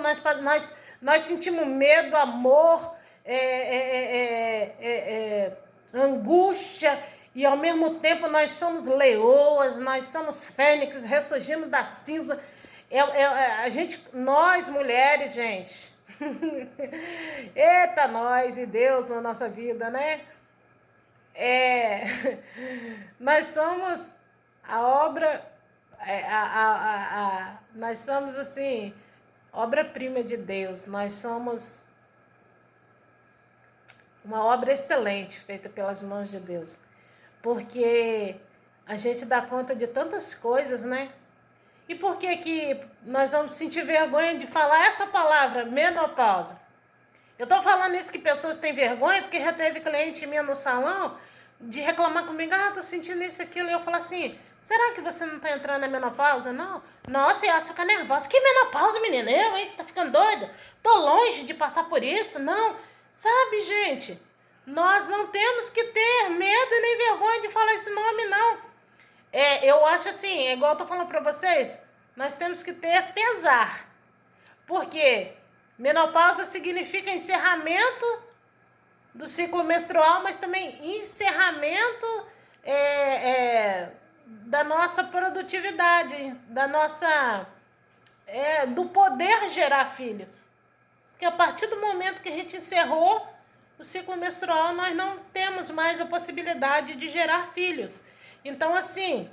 nós sentimos medo, amor, angústia, e ao mesmo tempo nós somos leoas, nós somos fênix, ressurgimos da cinza. Nós mulheres, gente, eita, nós e Deus na nossa vida, né? Nós somos a obra, nós somos assim, obra-prima de Deus, nós somos uma obra excelente feita pelas mãos de Deus, porque a gente dá conta de tantas coisas, né? E por que nós vamos sentir vergonha de falar essa palavra, menopausa? Eu tô falando isso que pessoas têm vergonha, porque já teve cliente minha no salão de reclamar comigo, tô sentindo isso, aquilo, e eu falo assim, será que você não tá entrando na menopausa? Não. Nossa, e ela fica nervosa. Que menopausa, menina? Hein? Você tá ficando doida? Tô longe de passar por isso, não. Sabe, gente, nós não temos que ter medo nem vergonha de falar esse nome, não. Eu acho assim, igual eu tô falando pra vocês, nós temos que ter pesar. Porque menopausa significa encerramento do ciclo menstrual, mas também encerramento da nossa produtividade, do poder gerar filhos. Porque a partir do momento que a gente encerrou o ciclo menstrual, nós não temos mais a possibilidade de gerar filhos. Então, assim,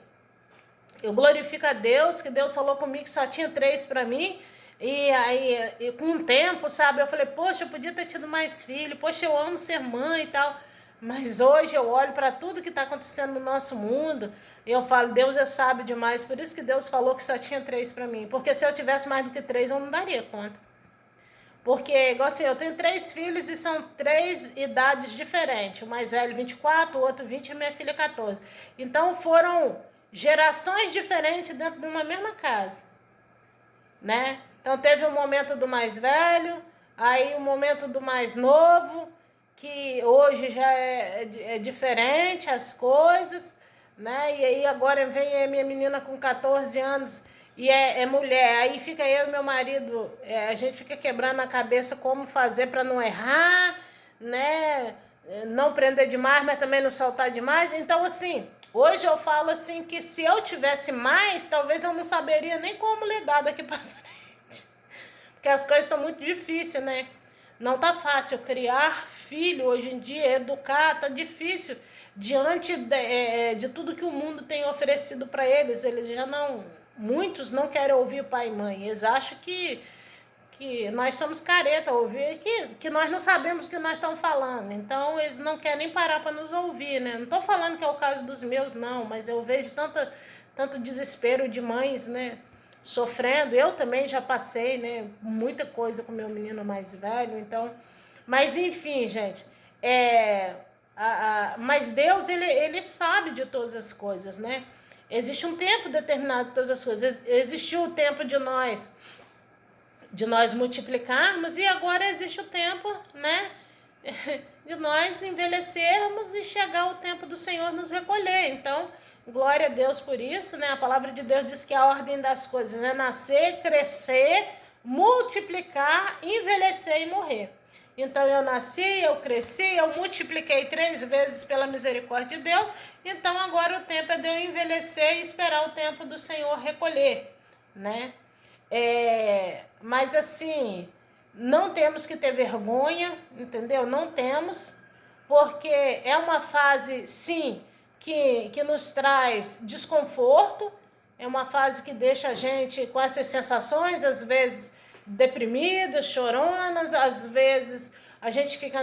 eu glorifico a Deus, que Deus falou comigo que só tinha 3 para mim, e aí, com o tempo, sabe, eu falei, poxa, eu podia ter tido mais filho, poxa, eu amo ser mãe e tal, mas hoje eu olho para tudo que está acontecendo no nosso mundo, e eu falo, Deus é sábio demais, por isso que Deus falou que só tinha 3 para mim, porque se eu tivesse mais do que 3, eu não daria conta. Porque, igual assim, eu tenho 3 filhos e são 3 idades diferentes. O mais velho 24, o outro 20 e minha filha 14. Então foram gerações diferentes dentro de uma mesma casa, né? Então teve o momento do mais velho, aí o momento do mais novo, que hoje já é diferente as coisas, né? E aí agora vem a minha menina com 14 anos e é mulher. Aí fica eu e meu marido, a gente fica quebrando a cabeça como fazer para não errar, né? Não prender demais, mas também não soltar demais. Então, assim, hoje eu falo assim que se eu tivesse mais, talvez eu não saberia nem como lidar daqui para frente. Porque as coisas estão muito difíceis, né? Não tá fácil criar filho hoje em dia, educar, tá difícil. Diante de tudo que o mundo tem oferecido para eles, eles já não... Muitos não querem ouvir pai e mãe. Eles acham que nós somos careta, ouvir que nós não sabemos o que nós estamos falando. Então, eles não querem nem parar para nos ouvir, né? Não estou falando que é o caso dos meus, não, mas eu vejo tanto desespero de mães, né? Sofrendo. Eu também já passei, né? Muita coisa com meu menino mais velho, então... Mas, enfim, gente, mas Deus, ele sabe de todas as coisas, né? Existe um tempo determinado de todas as coisas. Existiu o tempo de nós multiplicarmos e agora existe o tempo, né, de nós envelhecermos e chegar o tempo do Senhor nos recolher. Então, glória a Deus por isso, né? A palavra de Deus diz que a ordem das coisas é nascer, crescer, multiplicar, envelhecer e morrer. Então, eu nasci, eu cresci, eu multipliquei 3 vezes pela misericórdia de Deus. Então, agora o tempo é de eu envelhecer e esperar o tempo do Senhor recolher, né? Mas assim, não temos que ter vergonha, entendeu? Não temos, porque é uma fase, sim, que nos traz desconforto, é uma fase que deixa a gente com essas sensações, às vezes deprimidas, choronas, às vezes a gente fica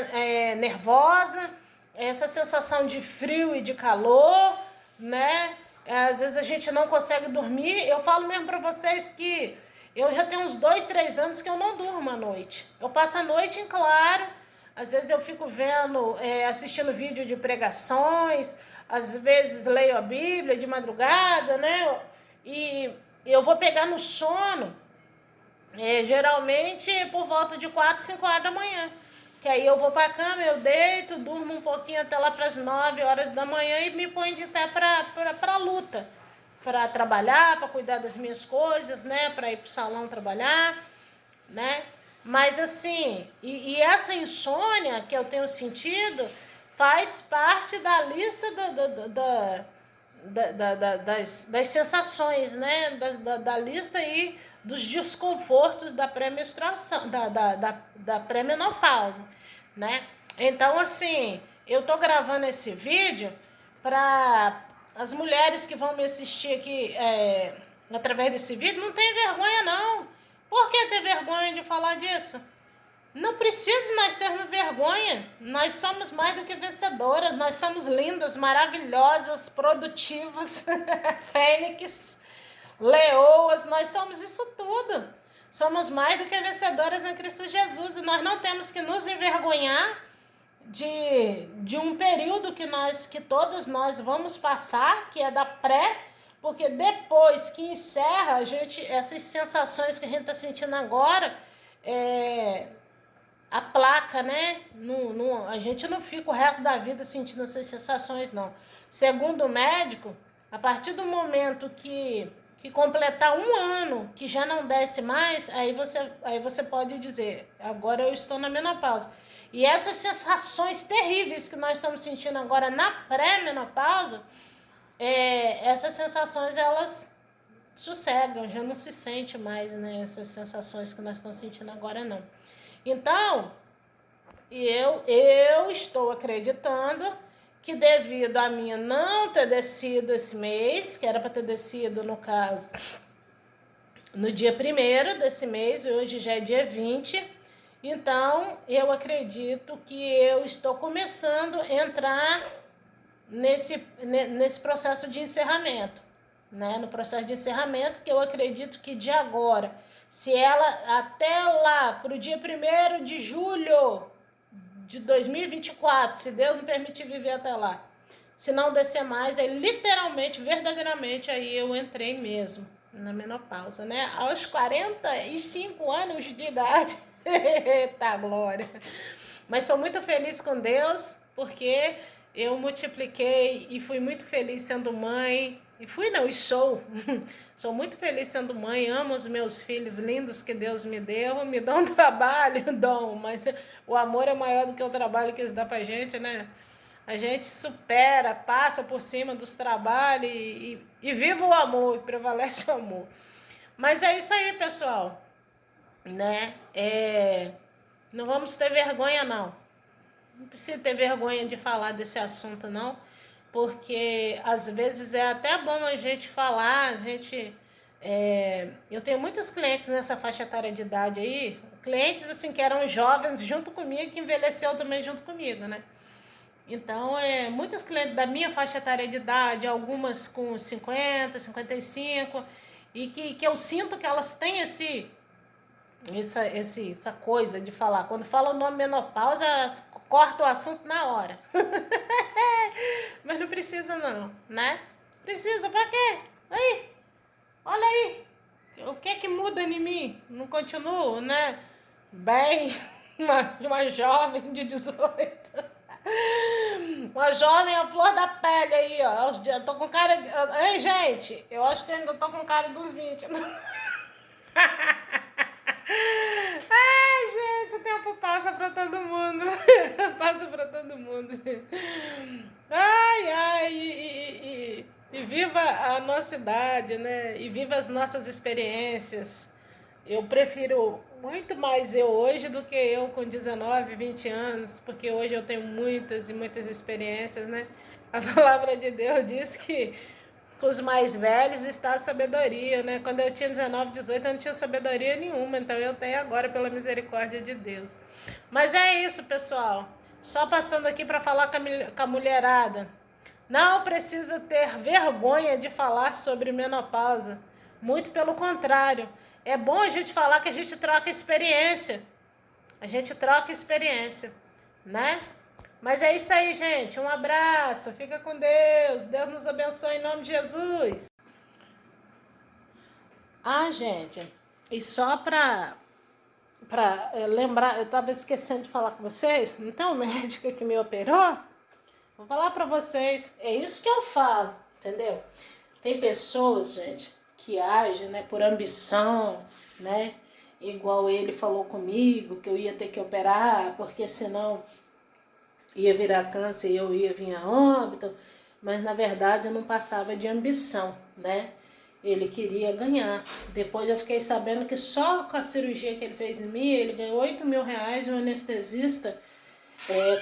nervosa, essa sensação de frio e de calor, né? Às vezes a gente não consegue dormir. Eu falo mesmo para vocês que eu já tenho uns 2, 3 anos que eu não durmo à noite. Eu passo a noite em claro. Às vezes eu fico vendo, assistindo vídeo de pregações. Às vezes leio a Bíblia de madrugada, né? E eu vou pegar no sono, geralmente por volta de 4, 5 horas da manhã. Que aí eu vou para a cama, eu deito, durmo um pouquinho até lá para as 9 horas da manhã e me ponho de pé para a luta. Para trabalhar, para cuidar das minhas coisas, né? Para ir para o salão trabalhar, né? Mas assim, e essa insônia que eu tenho sentido faz parte da lista das sensações, né? Da lista aí dos desconfortos da pré-menstruação, da pré-menopausa, né? Então, assim, eu tô gravando esse vídeo para as mulheres que vão me assistir aqui através desse vídeo. Não tem vergonha, não. Por que ter vergonha de falar disso? Não precisa nós termos vergonha. Nós somos mais do que vencedoras. Nós somos lindas, maravilhosas, produtivas, fênix, leoas. Nós somos isso tudo. Somos mais do que vencedoras em Cristo Jesus. E nós não temos que nos envergonhar de um período que todos nós vamos passar, que é da pré, porque depois que encerra, essas sensações que a gente está sentindo agora, a placa, né? A gente não fica o resto da vida sentindo essas sensações, não. Segundo o médico, a partir do momento que completar 1 ano, que já não desce mais, aí você pode dizer, agora eu estou na menopausa. E essas sensações terríveis que nós estamos sentindo agora na pré-menopausa, essas sensações, elas sossegam, já não se sente mais, né? Essas sensações que nós estamos sentindo agora, não. Então, eu estou acreditando que devido a minha não ter descido esse mês, que era para ter descido, no caso, no dia 1º desse mês, hoje já é dia 20, então eu acredito que eu estou começando a entrar nesse processo de encerramento, né? No processo de encerramento, que eu acredito que de agora, se ela até lá, para o dia 1º de julho de 2024, se Deus me permitir viver até lá, se não descer mais, aí literalmente, verdadeiramente, aí eu entrei mesmo na menopausa, né? Aos 45 anos de idade. Eita glória! Mas sou muito feliz com Deus, porque eu multipliquei e fui muito feliz sendo mãe. E fui não, e sou. Sou muito feliz sendo mãe, amo os meus filhos lindos que Deus me dão um trabalho, dão, mas o amor é maior do que o trabalho que eles dão pra gente, né? A gente supera, passa por cima dos trabalhos e viva o amor, prevalece o amor. Mas é isso aí, pessoal, né? Não vamos ter vergonha, não. Não precisa ter vergonha de falar desse assunto, não, porque às vezes é até bom a gente falar, eu tenho muitos clientes nessa faixa etária de idade aí, clientes assim que eram jovens junto comigo, que envelheceu também junto comigo, né? Então, muitas clientes da minha faixa etária de idade, algumas com 50, 55, e que eu sinto que elas têm essa coisa de falar. Quando fala o nome menopausa, corta o assunto na hora. Mas não precisa não, né? Precisa pra quê? Aí, olha aí. O que é que muda em mim? Não continuo, né? Bem, uma jovem de 18. Uma jovem a flor da pele aí, ó. Eu tô com cara de... Ei, gente, eu acho que eu ainda tô com cara dos 20. Ai, gente, o tempo passa pra todo mundo. Passa pra todo mundo. Ai, ai, e viva a nossa idade, né? E viva as nossas experiências. Eu prefiro muito mais eu hoje do que eu com 19, 20 anos, porque hoje eu tenho muitas e muitas experiências, né? A palavra de Deus diz que com os mais velhos está a sabedoria, né? Quando eu tinha 19, 18, eu não tinha sabedoria nenhuma, então eu tenho agora pela misericórdia de Deus. Mas é isso, pessoal. Só passando aqui para falar com a mulherada. Não precisa ter vergonha de falar sobre menopausa. Muito pelo contrário. É bom a gente falar que a gente troca experiência. A gente troca experiência, né? Mas é isso aí, gente. Um abraço. Fica com Deus. Deus nos abençoe em nome de Jesus. Ah, gente, e só para lembrar, eu estava esquecendo de falar com vocês, não tem um médico que me operou? Vou falar para vocês, é isso que eu falo, entendeu? Tem pessoas, gente, que agem, né, por ambição, né? Igual ele falou comigo, que eu ia ter que operar, porque senão ia virar câncer e eu ia vir a óbito, mas na verdade eu não passava de ambição, né? Ele queria ganhar. Depois eu fiquei sabendo que só com a cirurgia que ele fez em mim, ele ganhou 8 mil reais e o anestesista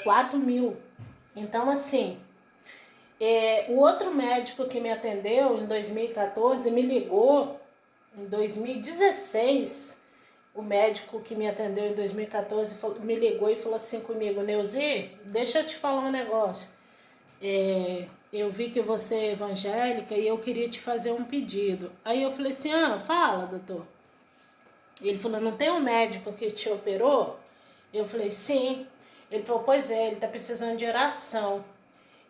4 mil. Então assim, o outro médico que me atendeu em 2014 me ligou em 2016. O médico que me atendeu em 2014 me ligou e falou assim comigo: Neuzi, deixa eu te falar um negócio. Eu vi que você é evangélica e eu queria te fazer um pedido. Aí eu falei assim: fala, doutor. Ele falou: não tem um médico que te operou? Eu falei: sim. Ele falou: pois é, ele tá precisando de oração.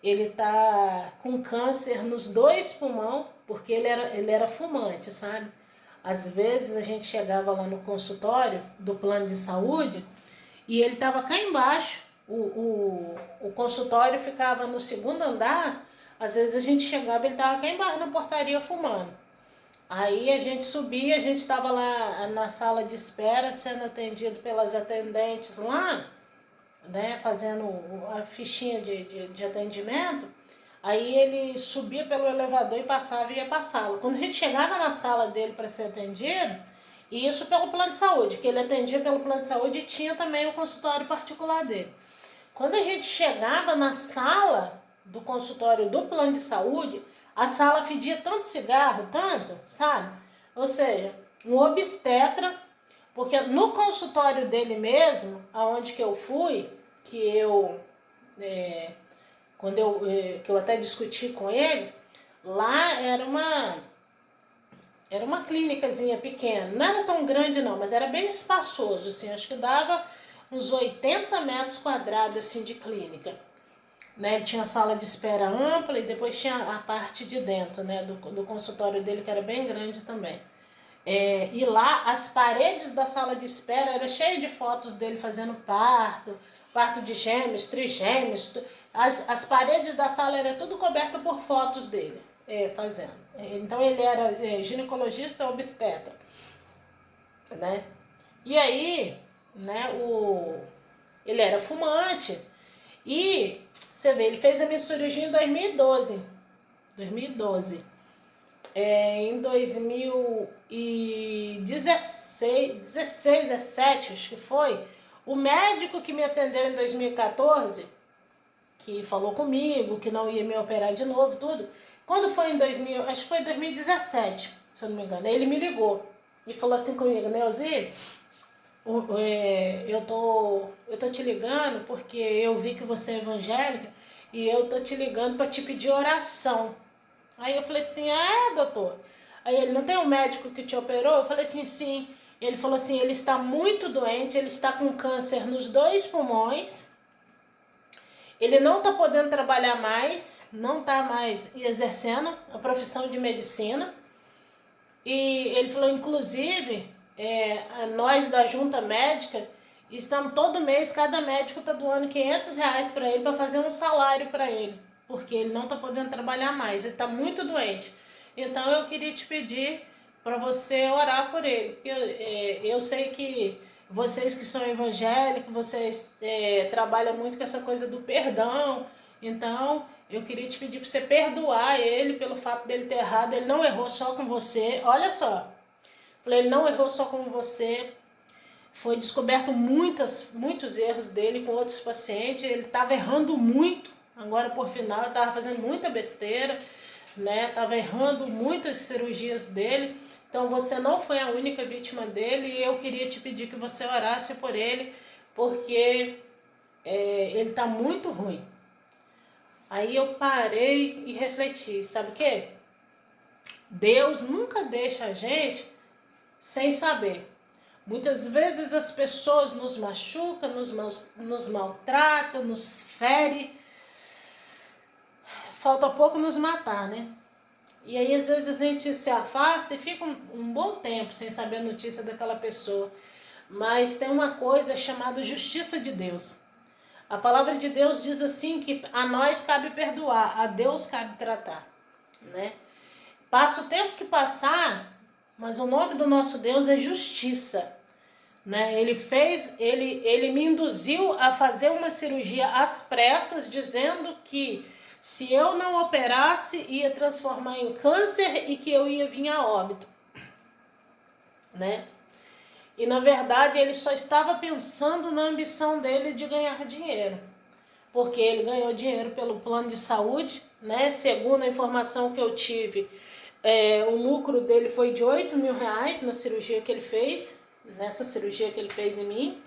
Ele tá com câncer nos 2 pulmões, porque ele era fumante, sabe? Às vezes a gente chegava lá no consultório do plano de saúde e ele estava cá embaixo. O consultório ficava no 2º andar. Às vezes a gente chegava e ele estava cá embaixo na portaria fumando. Aí a gente subia, a gente estava lá na sala de espera sendo atendido pelas atendentes lá, né, fazendo a fichinha de atendimento. Aí ele subia pelo elevador e passava e ia para a sala. Quando a gente chegava na sala dele para ser atendido, e isso pelo plano de saúde, que ele atendia pelo plano de saúde e tinha também o consultório particular dele. Quando a gente chegava na sala do consultório do plano de saúde, a sala fedia tanto cigarro, tanto, sabe? Ou seja, um obstetra, porque no consultório dele mesmo, aonde que eu fui, que eu que eu até discuti com ele, lá era uma clínicazinha pequena, não era tão grande não, mas era bem espaçoso, assim, acho que dava uns 80 metros quadrados assim, de clínica. Né? Tinha a sala de espera ampla e depois tinha a parte de dentro, né? do consultório dele, que era bem grande também. E lá as paredes da sala de espera eram cheias de fotos dele fazendo parto, parto de gêmeos, trigêmeos. As paredes da sala eram tudo coberta por fotos dele, fazendo. Então ele era ginecologista obstetra, né? E aí, né, ele era fumante. E você vê, ele fez a minha cirurgia em 2012. 2012. Em 2016, 16, 17, acho que foi, o médico que me atendeu em 2014, que falou comigo, que não ia me operar de novo, tudo, quando foi em 2000, acho que foi 2017, se eu não me engano, ele me ligou e falou assim comigo, Neuzi, eu tô te ligando porque eu vi que você é evangélica e eu tô te ligando para te pedir oração. Aí eu falei assim, doutor? Aí ele, não tem um médico que te operou? Eu falei assim, sim. Ele falou assim, ele está muito doente, ele está com câncer nos 2 pulmões, ele não está podendo trabalhar mais, não está mais exercendo a profissão de medicina. E ele falou, inclusive, nós da junta médica, estamos todo mês, cada médico está doando R$ 500 para ele, para fazer um salário para ele, porque ele não está podendo trabalhar mais, ele está muito doente. Então eu queria te pedir para você orar por ele. Eu sei que vocês que são evangélicos, vocês trabalham muito com essa coisa do perdão, então eu queria te pedir para você perdoar ele pelo fato dele ter errado. Ele não errou só com você. Olha só. Falei, ele não errou só com você. Foi descoberto muitos erros dele com outros pacientes. Ele estava errando muito. Agora, por final, ele estava fazendo muita besteira, né? Estava errando muitas cirurgias dele. Então, você não foi a única vítima dele. E eu queria te pedir que você orasse por ele, porque ele está muito ruim. Aí eu parei e refleti, sabe o quê? Deus nunca deixa a gente sem saber. Muitas vezes as pessoas nos machucam, nos maltratam, nos ferem. Falta pouco nos matar, né? E aí às vezes a gente se afasta e fica um bom tempo sem saber a notícia daquela pessoa. Mas tem uma coisa chamada justiça de Deus. A palavra de Deus diz assim que a nós cabe perdoar, a Deus cabe tratar, né? Passa o tempo que passar, mas o nome do nosso Deus é justiça, né? Ele me induziu a fazer uma cirurgia às pressas, dizendo que se eu não operasse, ia transformar em câncer e que eu ia vir a óbito, né? E na verdade ele só estava pensando na ambição dele de ganhar dinheiro, porque ele ganhou dinheiro pelo plano de saúde, né? Segundo a informação que eu tive, o lucro dele foi de R$ 8.000 na cirurgia que ele fez, nessa cirurgia que ele fez em mim,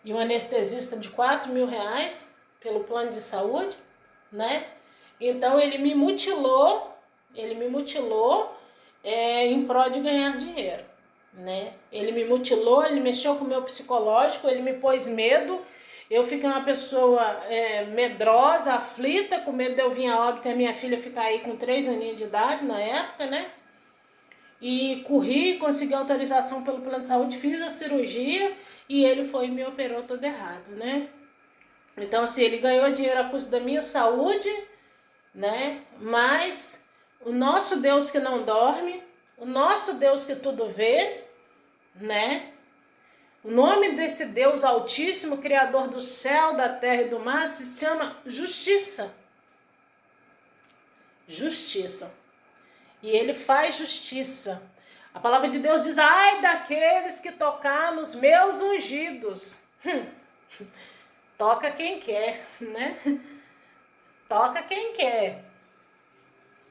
e um anestesista de R$ 4.000 pelo plano de saúde, né? Então ele me mutilou em prol de ganhar dinheiro, né? Ele me mutilou, ele mexeu com o meu psicológico, ele me pôs medo. Eu fiquei uma pessoa medrosa, aflita, com medo de eu vir a óbito e a minha filha ficar aí com 3 aninhos de idade na época, né? E corri, consegui autorização pelo plano de saúde, fiz a cirurgia e ele foi e me operou todo errado, né? Então, assim, ele ganhou dinheiro a custo da minha saúde, né? Mas o nosso Deus que não dorme, o nosso Deus que tudo vê, né? O nome desse Deus Altíssimo, Criador do céu, da terra e do mar, se chama Justiça. Justiça. E ele faz justiça. A palavra de Deus diz, ai daqueles que tocar nos meus ungidos. Toca quem quer, né? Toca quem quer.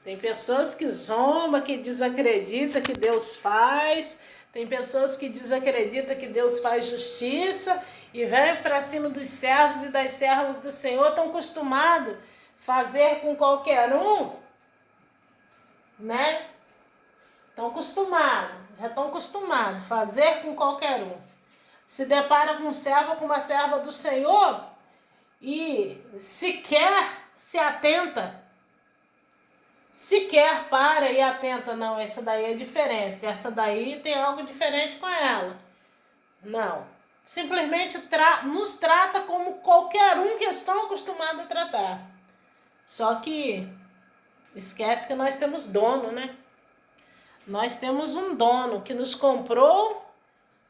Tem pessoas que zombam, que desacreditam que Deus faz. Tem pessoas que desacreditam que Deus faz justiça e vem para cima dos servos e das servas do Senhor. Estão acostumados a fazer com qualquer um, né? Já estão acostumados a fazer com qualquer um. Se depara com um servo ou com uma serva do Senhor e sequer se atenta, sequer para e atenta, não, essa daí é diferente, essa daí tem algo diferente com ela. Não, simplesmente nos trata como qualquer um que estão acostumados a tratar. Só que esquece que nós temos dono, né? Nós temos um dono que nos comprou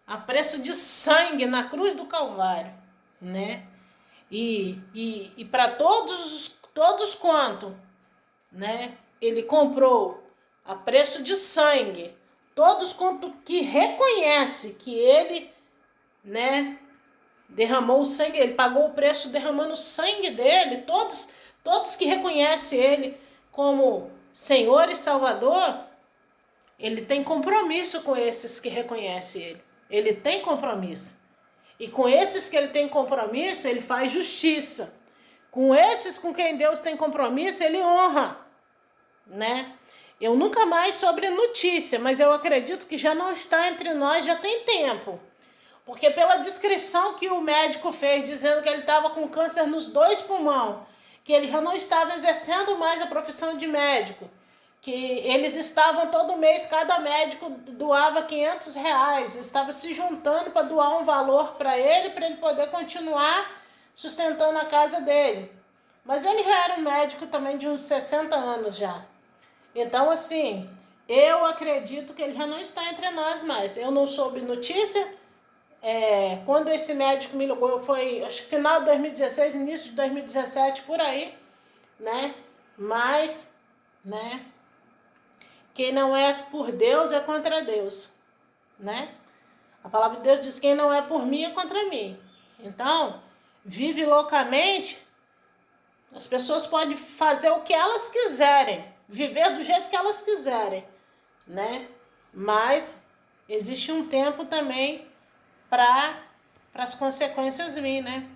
a preço de sangue na cruz do Calvário, né? E para todos quanto, né? Ele comprou a preço de sangue, todos quanto que reconhece que ele, né, derramou o sangue, ele pagou o preço derramando o sangue dele, todos que reconhecem ele como Senhor e Salvador, ele tem compromisso com esses que reconhecem ele. Ele tem compromisso. E com esses que ele tem compromisso, ele faz justiça. Com esses com quem Deus tem compromisso, ele honra, né? Eu nunca mais sobre notícia, mas eu acredito que já não está entre nós, já tem tempo. Porque pela descrição que o médico fez, dizendo que ele estava com câncer nos 2 pulmões, que ele já não estava exercendo mais a profissão de médico, que eles estavam todo mês, cada médico doava R$ 500, estava se juntando para doar um valor para ele poder continuar sustentando a casa dele. Mas ele já era um médico também de uns 60 anos já. Então, assim, eu acredito que ele já não está entre nós mais. Eu não soube notícia. Quando esse médico me ligou, foi acho que final de 2016, início de 2017, por aí, né? Mas, né? Quem não é por Deus é contra Deus, né? A palavra de Deus diz: quem não é por mim é contra mim. Então, vive loucamente. As pessoas podem fazer o que elas quiserem, viver do jeito que elas quiserem, né? Mas existe um tempo também para as consequências vir, né?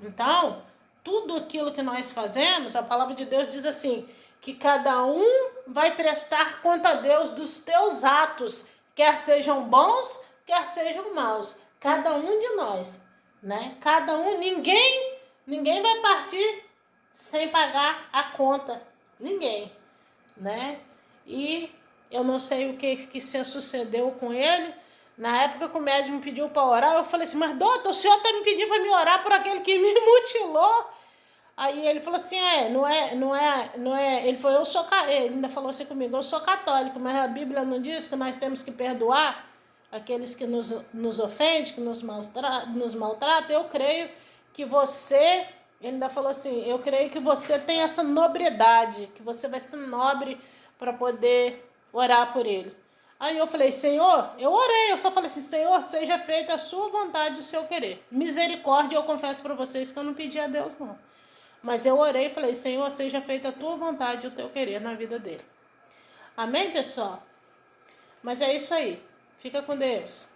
Então, tudo aquilo que nós fazemos, a palavra de Deus diz assim, que cada um vai prestar conta a Deus dos teus atos, quer sejam bons, quer sejam maus. Cada um de nós, né? Cada um, ninguém vai partir sem pagar a conta. Ninguém, né? E eu não sei o que se sucedeu com ele. Na época que o médico me pediu para orar, eu falei assim: mas doutor, o senhor está me pedindo para me orar por aquele que me mutilou? Aí ele falou assim: não é. Ele falou: ele ainda falou assim comigo: eu sou católico, mas a Bíblia não diz que nós temos que perdoar aqueles que nos ofendem, que nos maltratam. Eu creio que você. Ele ainda falou assim: eu creio que você tem essa nobriedade, que você vai ser nobre para poder orar por ele. Aí eu falei: Senhor, eu orei, eu só falei assim: Senhor, seja feita a sua vontade, o seu querer. Misericórdia, eu confesso para vocês que eu não pedi a Deus, não. Mas eu orei e falei: Senhor, seja feita a tua vontade, o teu querer na vida dele. Amém, pessoal? Mas é isso aí. Fica com Deus.